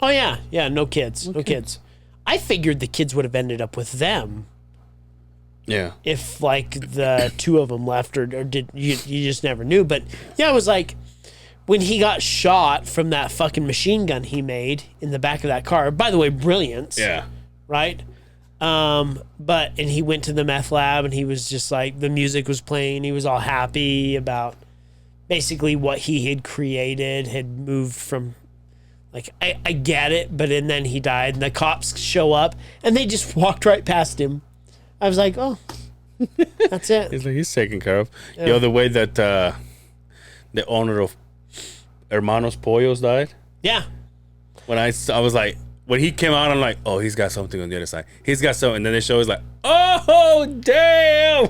Oh yeah, yeah. No kids, no kids. I figured the kids would have ended up with them Yeah. if like the two of them left, or did you just never knew. But yeah, it was like when he got shot from that fucking machine gun he made in the back of that car. By the way, brilliance. Yeah. Right. And he went to the meth lab and he was just like, the music was playing. He was all happy about basically what he had created had moved from, like, I get it, but and then he died and the cops show up and they just walked right past him. I was like, oh, that's it. He's taken care of. Yeah. Yo, the way that the owner of Hermanos Pollos died. Yeah. When I was like, when he came out, I'm like, oh, he's got something on the other side. He's got something. And then the show is like, oh, damn.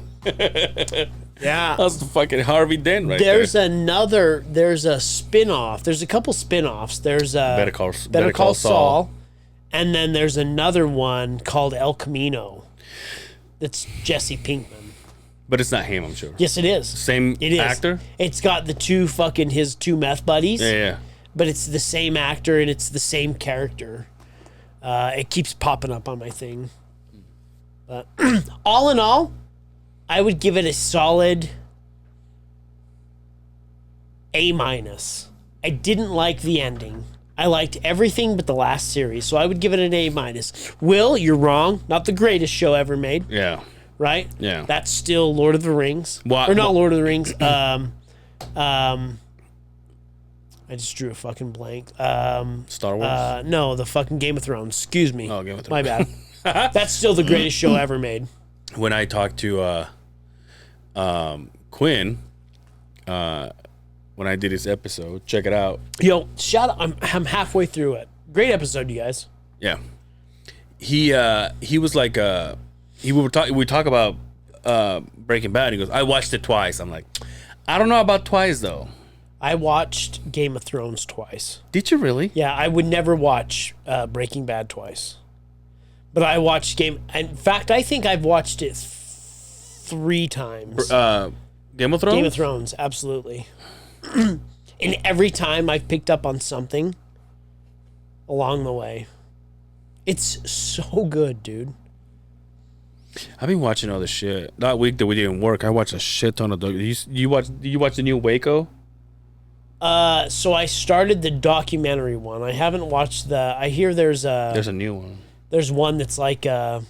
Yeah. That's the fucking Harvey Dent right there's there. There's a spin-off. There's a couple spin-offs. There's Better Call Saul. And then there's another one called El Camino. That's Jesse Pinkman. But it's not him, I'm sure. Yes, it is. Same it is. actor? It's got his two meth buddies. Yeah. But it's the same actor and it's the same character. It keeps popping up on my thing. But all in all, I would give it a solid A-. I didn't like the ending. I liked everything but the last series, so I would give it an A-. Will, you're wrong. Not the greatest show ever made. Yeah. Right? Yeah. That's still Lord of the Rings. What? Or not Lord of the Rings. I just drew a fucking blank. Star Wars? No, the fucking Game of Thrones. Excuse me. Oh, Game of My Thrones. bad. That's still the greatest show ever made. When I talked to Quinn, when I did his episode, check it out. Yo, shout out. I'm halfway through it. Great episode, you guys. Yeah. He was like we talk about Breaking Bad. He goes, I watched it twice. I'm like, I don't know about twice though. I watched Game of Thrones twice. Did you really? Yeah, I would never watch Breaking Bad twice. But I watched In fact, I think I've watched it 3 times. Game of Thrones? Game of Thrones, absolutely. And every time I've picked up on something along the way. It's so good, dude. I've been watching all the shit. That week that we didn't work, I watched a shit ton of. You watch the new Waco? So I started the documentary one. I haven't watched I hear there's a new one. There's one that's like a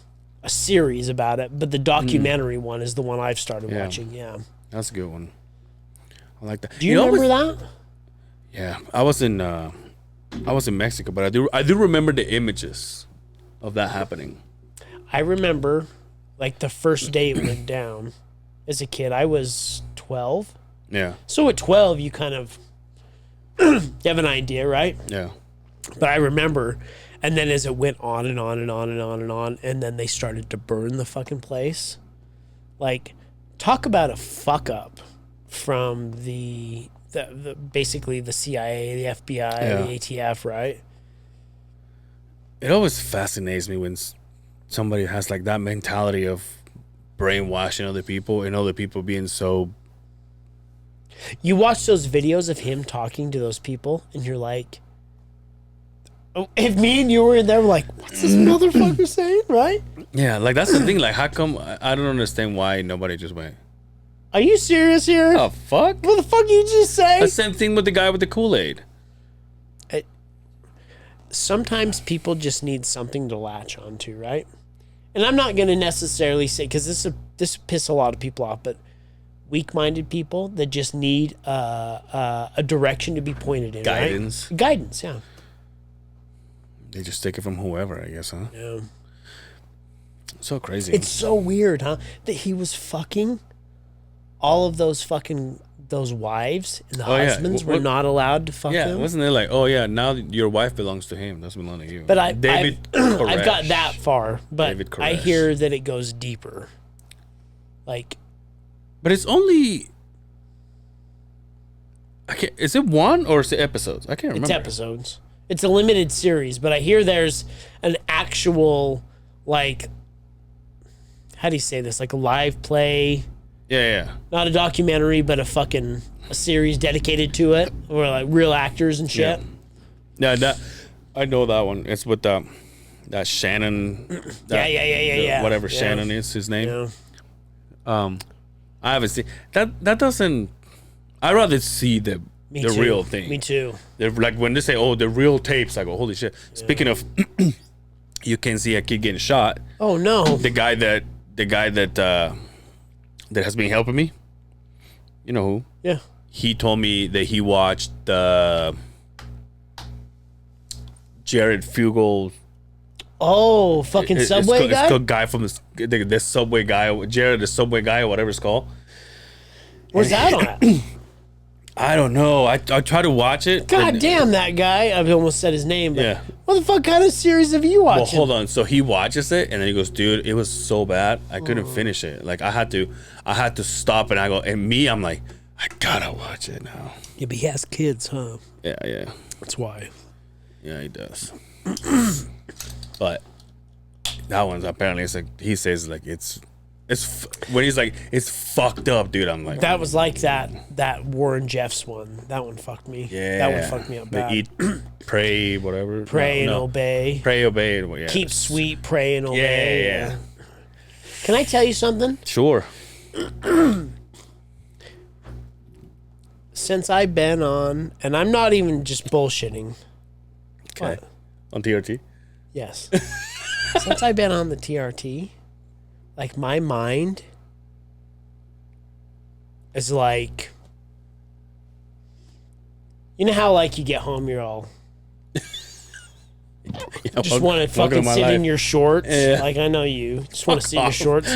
series about it, but the documentary one is the one I've started watching. Yeah, that's a good one. I like that. Do you remember that? Yeah, I was in Mexico, but I do remember the images of that happening. I remember, like, the first day it went down. As a kid, I was 12. Yeah. So at 12, you kind of you have an idea, right? Yeah. But I remember, and then as it went on and on and on and on and on, and then they started to burn the fucking place. Like, talk about a fuck up from the basically the CIA, the FBI, the ATF, right? It always fascinates me when somebody has like that mentality of brainwashing other people and other people being so. You watch those videos of him talking to those people, and you're like, oh, if me and you were in there, we're like, what's this motherfucker saying, right? Yeah, like that's the thing. Like, how come I don't understand why nobody just went? Are you serious here? Oh fuck! What the fuck you just say? The same thing with the guy with the Kool-Aid. Sometimes people just need something to latch onto, right? And I'm not going to necessarily say, because this piss a lot of people off, but weak-minded people that just need a direction to be pointed in, Guidance. Right? Guidance, yeah. They just take it from whoever, I guess, huh? Yeah. So crazy. It's so weird, huh? That he was fucking all of those wives, and the husbands were not allowed to fuck them. Yeah, wasn't it like, oh yeah, now your wife belongs to him, doesn't belong to you. But I've Koresh. got that far, but David I Koresh. hear that it goes deeper. Like, but it's only. Is it one or is it episodes? I can't remember. it's episodes. It's a limited series, but I hear there's an actual, like, how do you say this? Like a live play. Yeah. Not a documentary, but a series dedicated to it, or like real actors and shit. Yeah, I know that one. It's with that Shannon. Yeah. Whatever Yeah. Shannon is his name. Yeah. I haven't seen that. That doesn't. I'd rather see the Too. real thing. Me too. They're like when they say, "Oh, the real tapes," I go, "Holy shit!" Speaking of, you can see a kid getting shot. Oh no. The guy that has been helping me. You know who? Yeah. He told me that he watched the Jared Fugel. Oh, fucking Subway guy. It's called guy from the Subway guy, Jared the Subway guy, or whatever it's called. Where's that on it? I don't know. I try to watch it. God damn that guy. I've almost said his name. But Yeah. what the fuck kind of series have you watched? Well, hold on. So he watches it and then he goes, "Dude, it was so bad. I couldn't finish it. Like I had to stop." And I go, and me, I'm like, I gotta watch it now. Yeah, but he has kids, huh? Yeah. That's why. Yeah, he does. But that one's apparently it's like he says like it's when he's like it's fucked up, dude. I'm like That was like that Warren Jeffs one. That one fucked me. yeah, That one fucked me up bad. They eat, pray, whatever. Pray and No. obey. Pray, obey. Yeah. Keep sweet, pray and obey. Yeah. Can I tell you something? Sure. Since I've been on, and I'm not even just bullshitting. Okay. What? On TRT. Yes. Since I've been on the TRT, like my mind is like, you know how like you get home, you're all just want to fucking sit in your shorts. Yeah. Like I know you just want to sit in your shorts,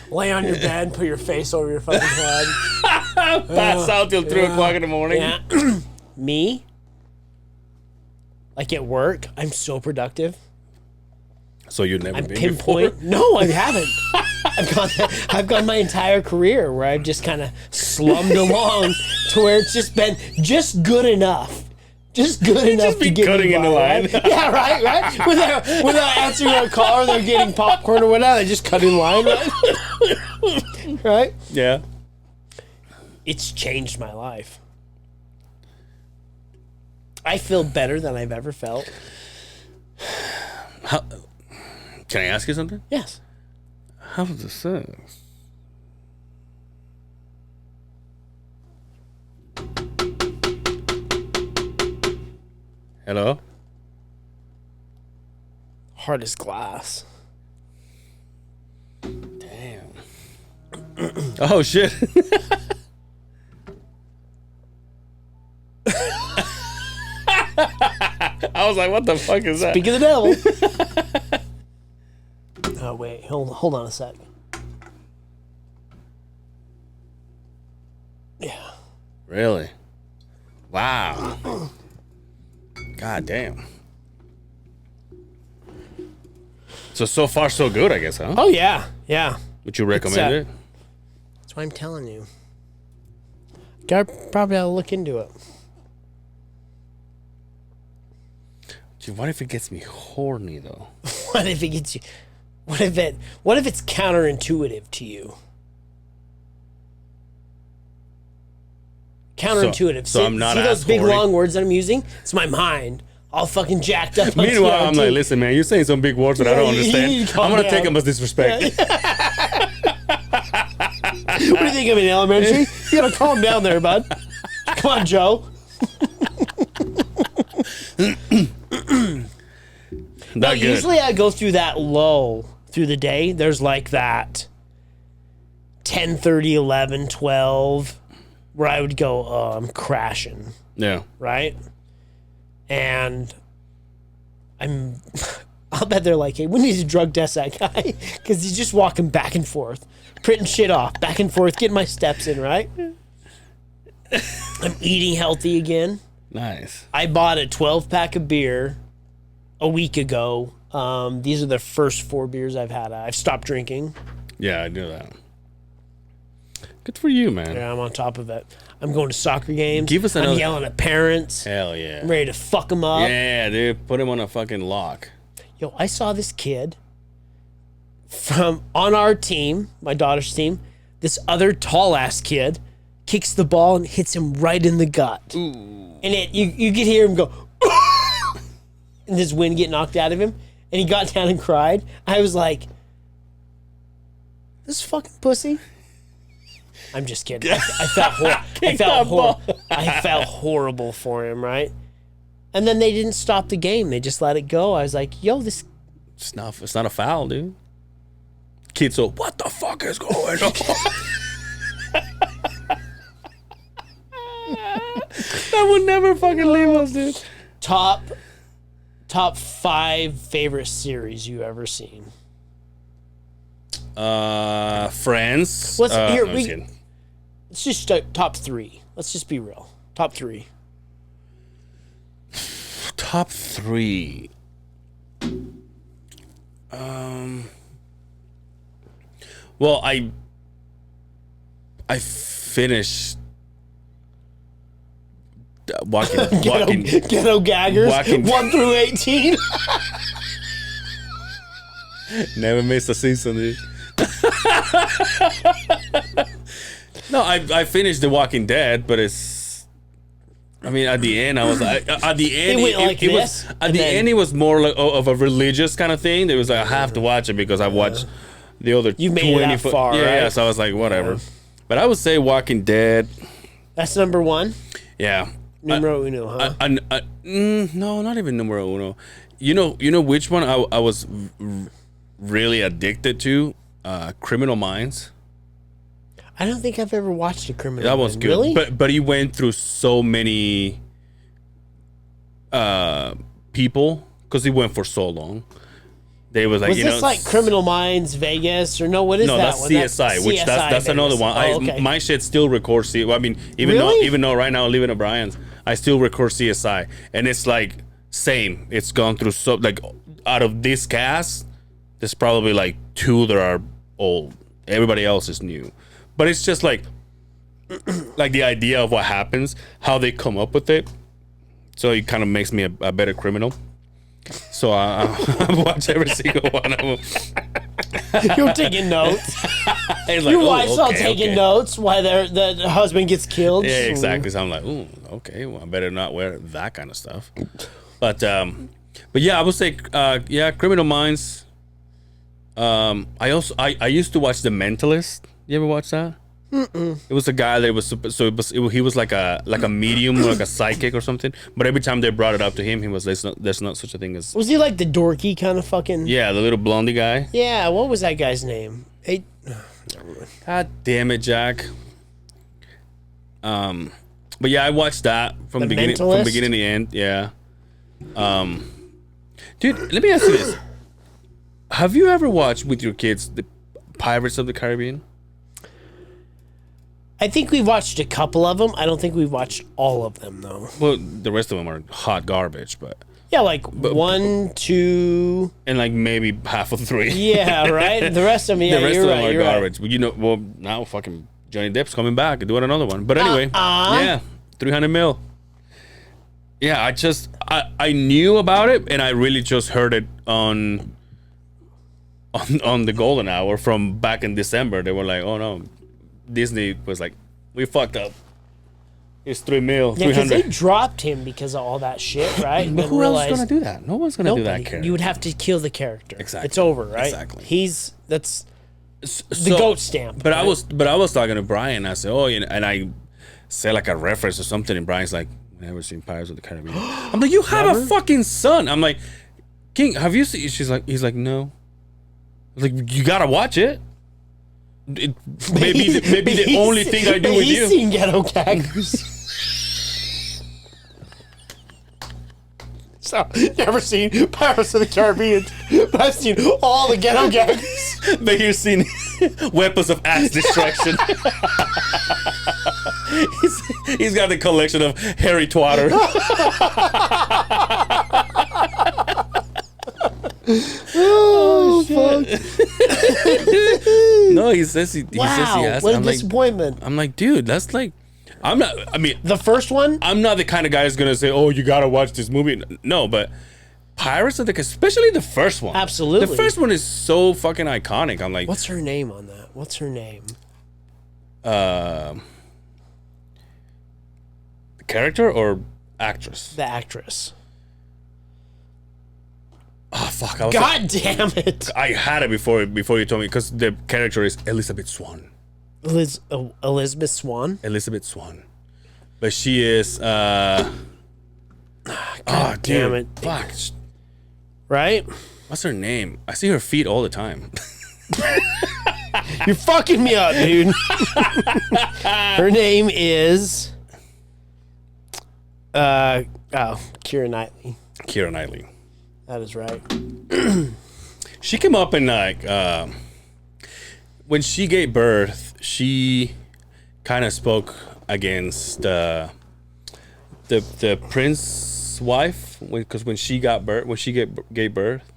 lay on your bed, put your face over your fucking head, Pass out till 3 o'clock in the morning. Yeah. Me, like at work, I'm so productive. So you've never I'm been pinpoint. before? No, I haven't. I've gone my entire career where I've just kind of slummed along to where it's just been just good enough. Just good enough to be get cutting me in the by, line. right? Yeah, right. Without answering a call or they're getting popcorn or whatever, they just cut in line, right? Right? Yeah. It's changed my life. I feel better than I've ever felt. Can I ask you something? Yes. How's the sex? Hello? Hard as glass. Damn. Oh, shit. I was like, what the fuck is that? Speak of the devil. Oh, wait. Hold on a sec. Yeah. Really? Wow. God damn. So far, so good, I guess, huh? Oh, yeah. Yeah. Would you recommend it? That's why I'm telling you. Probably ought to look into it. Dude, what if it gets me horny, though? What if it gets you? What if it's counterintuitive to you? Counterintuitive. So I'm not see those as big horny? long words that I'm using? It's my mind. All fucking jacked up. on Meanwhile, I'm TRT. like, listen, man, you're saying some big words that I don't you need understand. to calm I'm going to take down. them as disrespect. What do you think of in elementary? You gotta calm down there, bud. Come on, Joe. Not good. Usually I go through that low through the day. There's like that 10:30, 11, 12 where I would go, oh, I'm crashing, Yeah. right? And I'll bet they're like, hey, we need to drug test that guy because he's just walking back and forth, printing shit off, back and forth, getting my steps in, right? I'm eating healthy again. Nice. I bought a 12-pack of beer a week ago. These are the first 4 beers I've had. I've stopped drinking. Yeah, I knew that. Good for you, man. Yeah, I'm on top of it. I'm going to soccer games. Give us I'm another- yelling at parents. Hell yeah. I'm ready to fuck them up. Yeah, dude. Put him on a fucking lock. Yo, I saw this kid on our team, my daughter's team. This other tall-ass kid kicks the ball and hits him right in the gut. Ooh. And you could hear him go, and his wind get knocked out of him, and he got down and cried. I was like, this fucking pussy. I'm just kidding. I felt horrible for him, right? And then they didn't stop the game. They just let it go. I was like, yo, this... It's not a foul, dude. Kids go, what the fuck is going on? That would never fucking leave us, dude. Top 5 favorite series you ever seen. Friends. Let's here. I'm just kidding. Let's just start top 3. Let's just be real. Top 3. Top 3. Well, I finished walking Ghetto Gaggers 1 through 18. Never missed a season, dude. No, I finished The Walking Dead, but it's. I mean, at the end, I was like, at the end, it was more like of a religious kind of thing. There was like, I have to watch it because I watched the other. You made it that far, right? Yeah, so I was like, whatever. Yeah. But I would say Walking Dead. That's number 1. Yeah. Numero uno, huh? No, not even numero uno. You know which one I was really addicted to? Criminal Minds. I don't think I've ever watched a Criminal That was good. Really? But he went through so many people because he went for so long. They was like, was this like Criminal Minds Vegas or no? What is that? No, that's one? CSI, which that's another one. Okay. My shit still records. I mean, even though right now I live in O'Brien's, I still record CSI, and it's like same. It's gone through so like out of this cast, there's probably like 2 that are old. Everybody else is new. But it's just like the idea of what happens, how they come up with it. So it kind of makes me a better criminal. So I watch every single one of them. You're taking notes. Like, your wife's all taking notes while the husband gets killed. Yeah, exactly. So I'm like, ooh, okay, well, I better not wear that kind of stuff. But yeah, I would say, Criminal Minds. I used to watch The Mentalist. You ever watch that? Mm-mm. It was a guy that was he was like a medium or like a psychic or something. But every time they brought it up to him, he was there's not such a thing as. Was he like the dorky kind of fucking? Yeah, the little blondie guy. Yeah, what was that guy's name? God damn it, Jack. But yeah, I watched that from beginning to the end. Yeah. Dude, let me ask you this. Have you ever watched with your kids the Pirates of the Caribbean? I think we've watched a couple of them. I don't think we've watched all of them, though. Well, the rest of them are hot garbage, but... Yeah, like 1, 2... And like maybe half of 3. Yeah, right? The rest of them, yeah, the rest of them are garbage. Right. But well, now fucking Johnny Depp's coming back and doing another one. But anyway, yeah, 300 mil. Yeah, I knew about it, and I really just heard it on the Golden Hour from back in December. They were like, oh no, Disney was like, we fucked up. It's 3 mil. Yeah, because they dropped him because of all that shit, right? But who else is gonna do that? No one's gonna do that character. You would have to kill the character. Exactly. It's over, right? Exactly. That's the goat stamp. But right? I was talking to Brian. I said, oh, and I said like a reference or something, and Brian's like, never seen Pirates of the Caribbean. I'm like, you have a fucking son. I'm like, King, have you seen? He's like, no. I was like, you gotta watch it. Maybe the only thing I do with you. He's seen Ghetto Gaggers. So, never seen Pirates of the Caribbean, but I've seen all the Ghetto Gaggers. But you've seen Weapons of Mass Destruction. he's got the collection of Harry Twatter. Oh, fuck. No, he says he has. What a disappointment. I'm like, dude, that's like, the first one? I'm not the kind of guy who's going to say, oh, you got to watch this movie. No, but Pirates of the, especially the first one. Absolutely. The first one is so fucking iconic. I'm like, what's her name on that? What's her name? The character or actress? The actress. fuck! I was God damn it. I had it before you told me because the character is Elizabeth Swan. Elizabeth Swan? Elizabeth Swan. But she is God damn it. Fuck. Right? What's her name? I see her feet all the time. You're fucking me up, dude. Her name is Keira Knightly. Keira Knightly. That is right. She came up in like when she gave birth, she kind of spoke against the prince's wife because when she gave birth,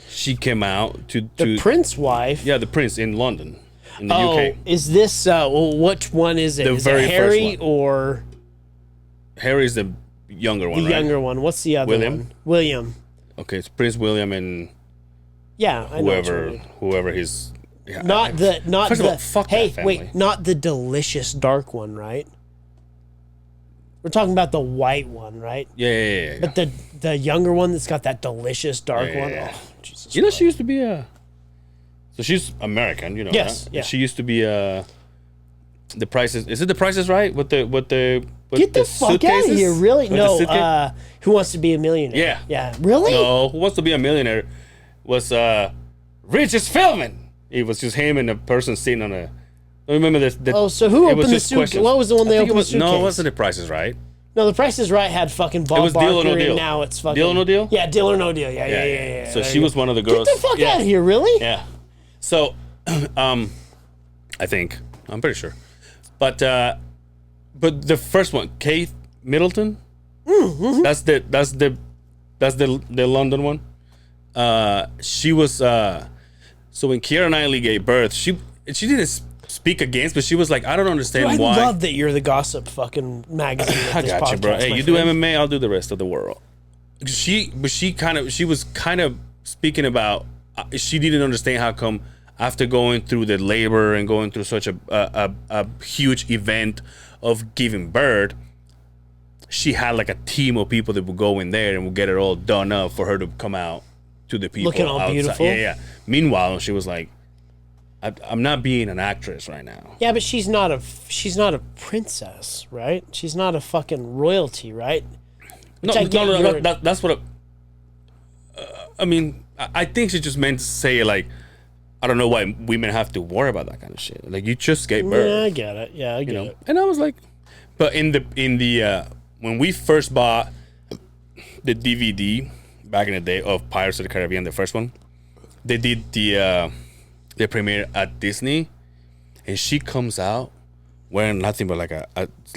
she came out to The prince wife? yeah, the prince in London, in the Oh, UK. is this, which one is it? The Is very it first Harry one. or Harry's the younger one, the right? younger one? What's the other William? one? William. Okay, it's Prince William and Yeah, I know what you mean. whoever his. Yeah, Not the First of all, fuck that hey, family. wait, not the delicious dark one, right? We're talking about the white one, right? Yeah. But the younger one that's got that delicious dark one. Yeah. Oh, Jesus. You know, she used to be a. So she's American, you know. Yes, Right? yeah. She used to be a. The Prices. Is it The Price is Right with the Get the fuck out of here! Really? With the No. suitcase? Who Wants to Be a Millionaire? Yeah. Yeah. Really? No, Who Wants to Be a Millionaire was Regis Philbin. It was just him and a person sitting on a. I remember this. Oh, so who it was opened the just suitcase? questions. What was the one I they think opened it was, the suitcase? No, it wasn't The Price is Right. No, The Price is Right had fucking Bob was Deal or Barker, No Deal. and now it's fucking Deal or No Deal? Yeah, Deal or No Deal. Yeah. So There she you was go. one of the girls. Get the fuck yeah. out of here! Really? Yeah. So, I think I'm pretty sure, but the first one, Kate Middleton. Mm-hmm. That's the London one. She was so when Keira Knightley gave birth, she didn't speak against, but she was like, I don't understand I why. love that you're the gossip fucking magazine. Of I this got you, bro. podcast, Hey, my you do friend. MMA, I'll do the rest of the world. She was kind of speaking about she didn't understand how come after going through the labor and going through such a huge event of giving birth, she had like a team of people that would go in there and would get it all done up for her to come out to the people Looking all outside. beautiful. Yeah. Meanwhile, she was like, I'm not being an actress right now. Yeah, but she's not a princess, right? She's not a fucking royalty, right? No, I get you're- that's what. I mean, I think she just meant to say like, I don't know why women have to worry about that kind of shit. Like you just gave birth, Yeah, I get it. Yeah, I get you know. it. And I was like, but in the when we first bought the DVD back in the day of Pirates of the Caribbean, the first one, they did the premiere at Disney, and she comes out wearing nothing but like a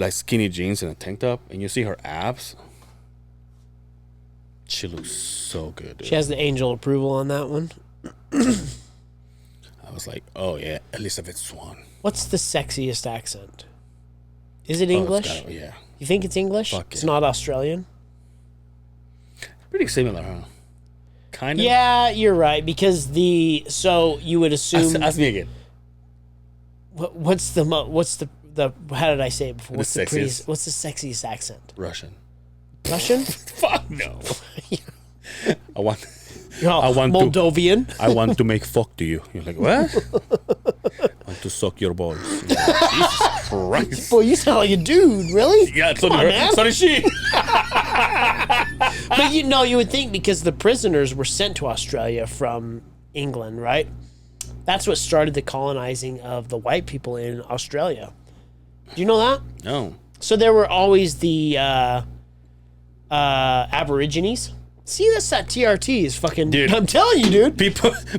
like skinny jeans and a tank top, and you see her abs. She looks so good, dude. She has the angel approval on that one. I was like, oh yeah, Elizabeth Swan. What's the sexiest accent? Is it Oh, it's English? yeah. You think it's English? Fuck It's yeah. not Australian? Pretty similar, huh? Kind of. Yeah, you're right. Because so you would assume. Ask me again. What's the how did I say it before? What's the sexiest? what's the sexiest accent? Russian. Russian? Fuck no. I want No, I want to- Moldovan. I want to make fuck to you. You're like, what? I want to suck your balls. You're like, Jesus Christ. Boy, you sound like a dude. Really? Yeah, so Come on, did man. her. So did she. But you would think because the prisoners were sent to Australia from England, right? That's what started the colonizing of the white people in Australia. Do you know that? No. So there were always the Aborigines. See, that's that TRT is fucking. Dude. I'm telling you, dude.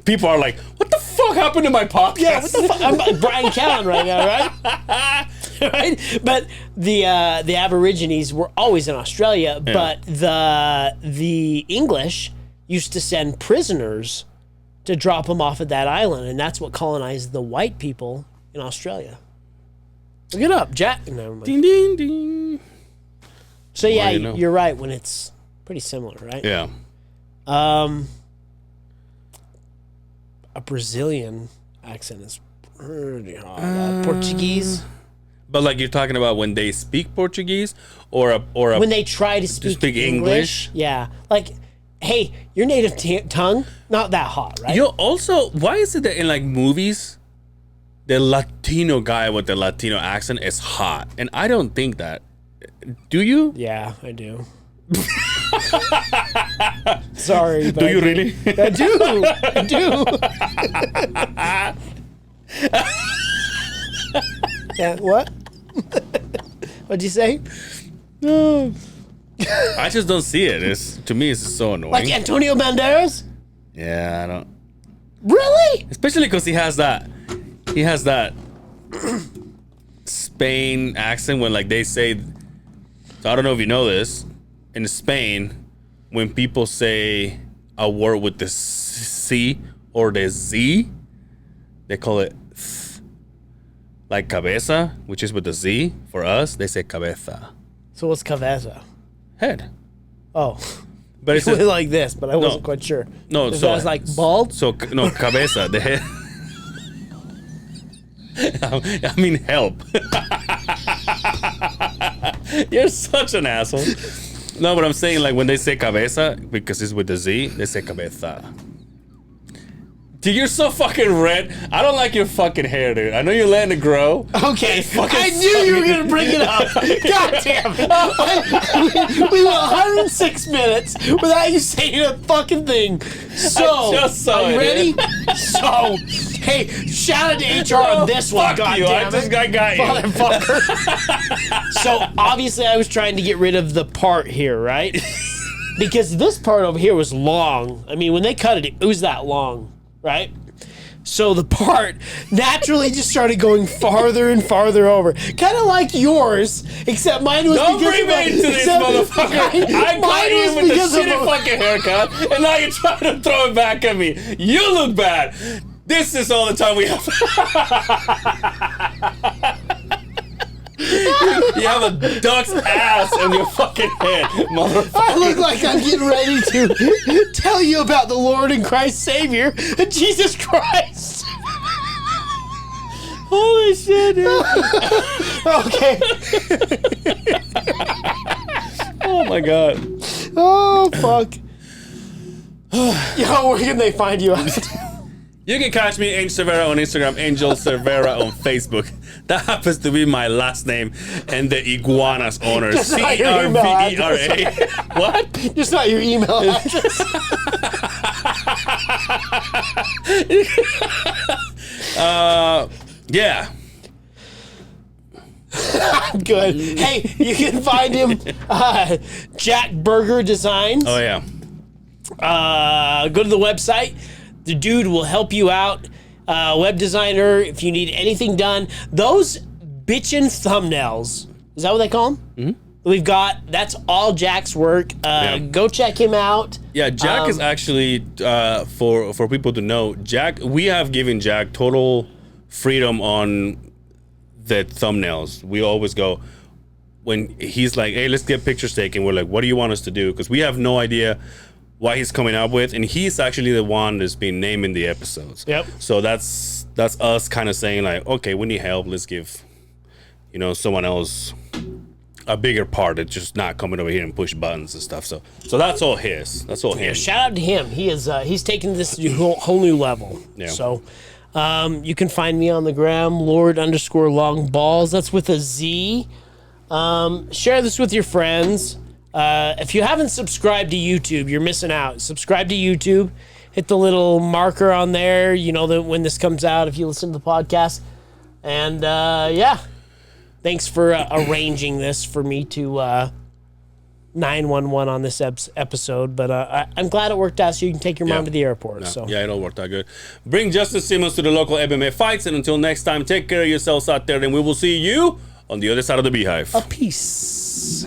People are like, what the fuck happened to my podcast? Yeah, what the fuck? I'm like Brian Callen right now, right? Right? But the Aborigines were always in Australia, but the English used to send prisoners to drop them off at that island, and that's what colonized the white people in Australia. Look it up, Jack. Never mind. Ding, ding, ding. So yeah, you know. you're right when it's pretty similar, right? Yeah. A Brazilian accent is pretty hard. Portuguese. But like you're talking about when they speak Portuguese or a When they try to speak speak English. English? Yeah. Like hey, your native tongue, not that hot, right? Yo, also, why is it that in like movies, the Latino guy with the Latino accent is hot? And I don't think that. Do you? Yeah, I do. Sorry, but Do you really? I do. I do. Yeah, what? What'd you say? I just don't see it. To me, it's so annoying. Like Antonio Banderas? Yeah, I don't. Really? Especially because he has that Spain accent when like they say. So I don't know if you know this. In Spain, when people say a word with the C or the Z, they call it th. Like cabeza, which is with the Z. For us, they say cabeza. So what's cabeza? Head. Oh. But it's It went like this, but I wasn't No. quite sure. no. Is So that like bald? So no cabeza, the head. I mean, help. You're such an asshole. No, but I'm saying like when they say cabeza, because it's with the Z, they say cabeza. Dude, you're so fucking red. I don't like your fucking hair, dude. I know you're letting it grow. Okay, fucking I knew you were gonna bring it up. God damn it! We went 106 minutes without you saying a fucking thing. So, I just saw are you it. ready? So, hey, shout out to HR on this one. Fuck God you. I damn just it, got you. motherfucker. So obviously, I was trying to get rid of the part here, right? Because this part over here was long. I mean, when they cut it, it was that long. Right? So the part naturally just started going farther and farther over. Kind of like yours, except mine was Don't because bring of me into this, motherfucker. I got mine you was with the because of shitty fucking haircut, and now you're trying to throw it back at me. You look bad. This is all the time we have. You have a duck's ass on your fucking head, motherfucker. I look like I'm getting ready to tell you about the Lord and Christ Savior, Jesus Christ. Holy shit, dude. Okay. Oh my god. Oh, fuck. Yo, where can they find you at? You can catch me, Angel Cervera, on Instagram, Angel Cervera on Facebook. That happens to be my last name and the iguana's owner. That's not your email Cervera. What? Just not your email address. Yeah. Good. Hey, you can find him, Jack Burger Designs. Oh yeah. Go to the website. The dude will help you out. Web designer, if you need anything done. Those bitchin' thumbnails. Is that what they call them? Mm-hmm. We've got, that's all Jack's work. Go check him out. Yeah, Jack is actually, for people to know, Jack, we have given Jack total freedom on the thumbnails. We always go, when he's like, hey, let's get pictures taken, we're like, what do you want us to do? Because we have no idea what he's coming up with, and he's actually the one that's been naming the episodes. Yep. So that's us kind of saying like, okay, we need help. Let's give, someone else a bigger part of just not coming over here and push buttons and stuff. So that's all his. That's all him. Shout out to him. He is he's taken this to a whole new level. Yeah. So you can find me on the gram, Lord_long_balls. That's with a Z. Share this with your friends. If you haven't subscribed to YouTube, you're missing out. Subscribe to YouTube. Hit the little marker on there. You know that when this comes out, if you listen to the podcast. And yeah, thanks for arranging this for me to 911 on this episode. But I'm glad it worked out so you can take your mom to the airport. No. So Yeah, it all worked out good. Bring Justin Simmons to the local MMA fights. And until next time, take care of yourselves out there. And we will see you on the other side of the Beehive. peace.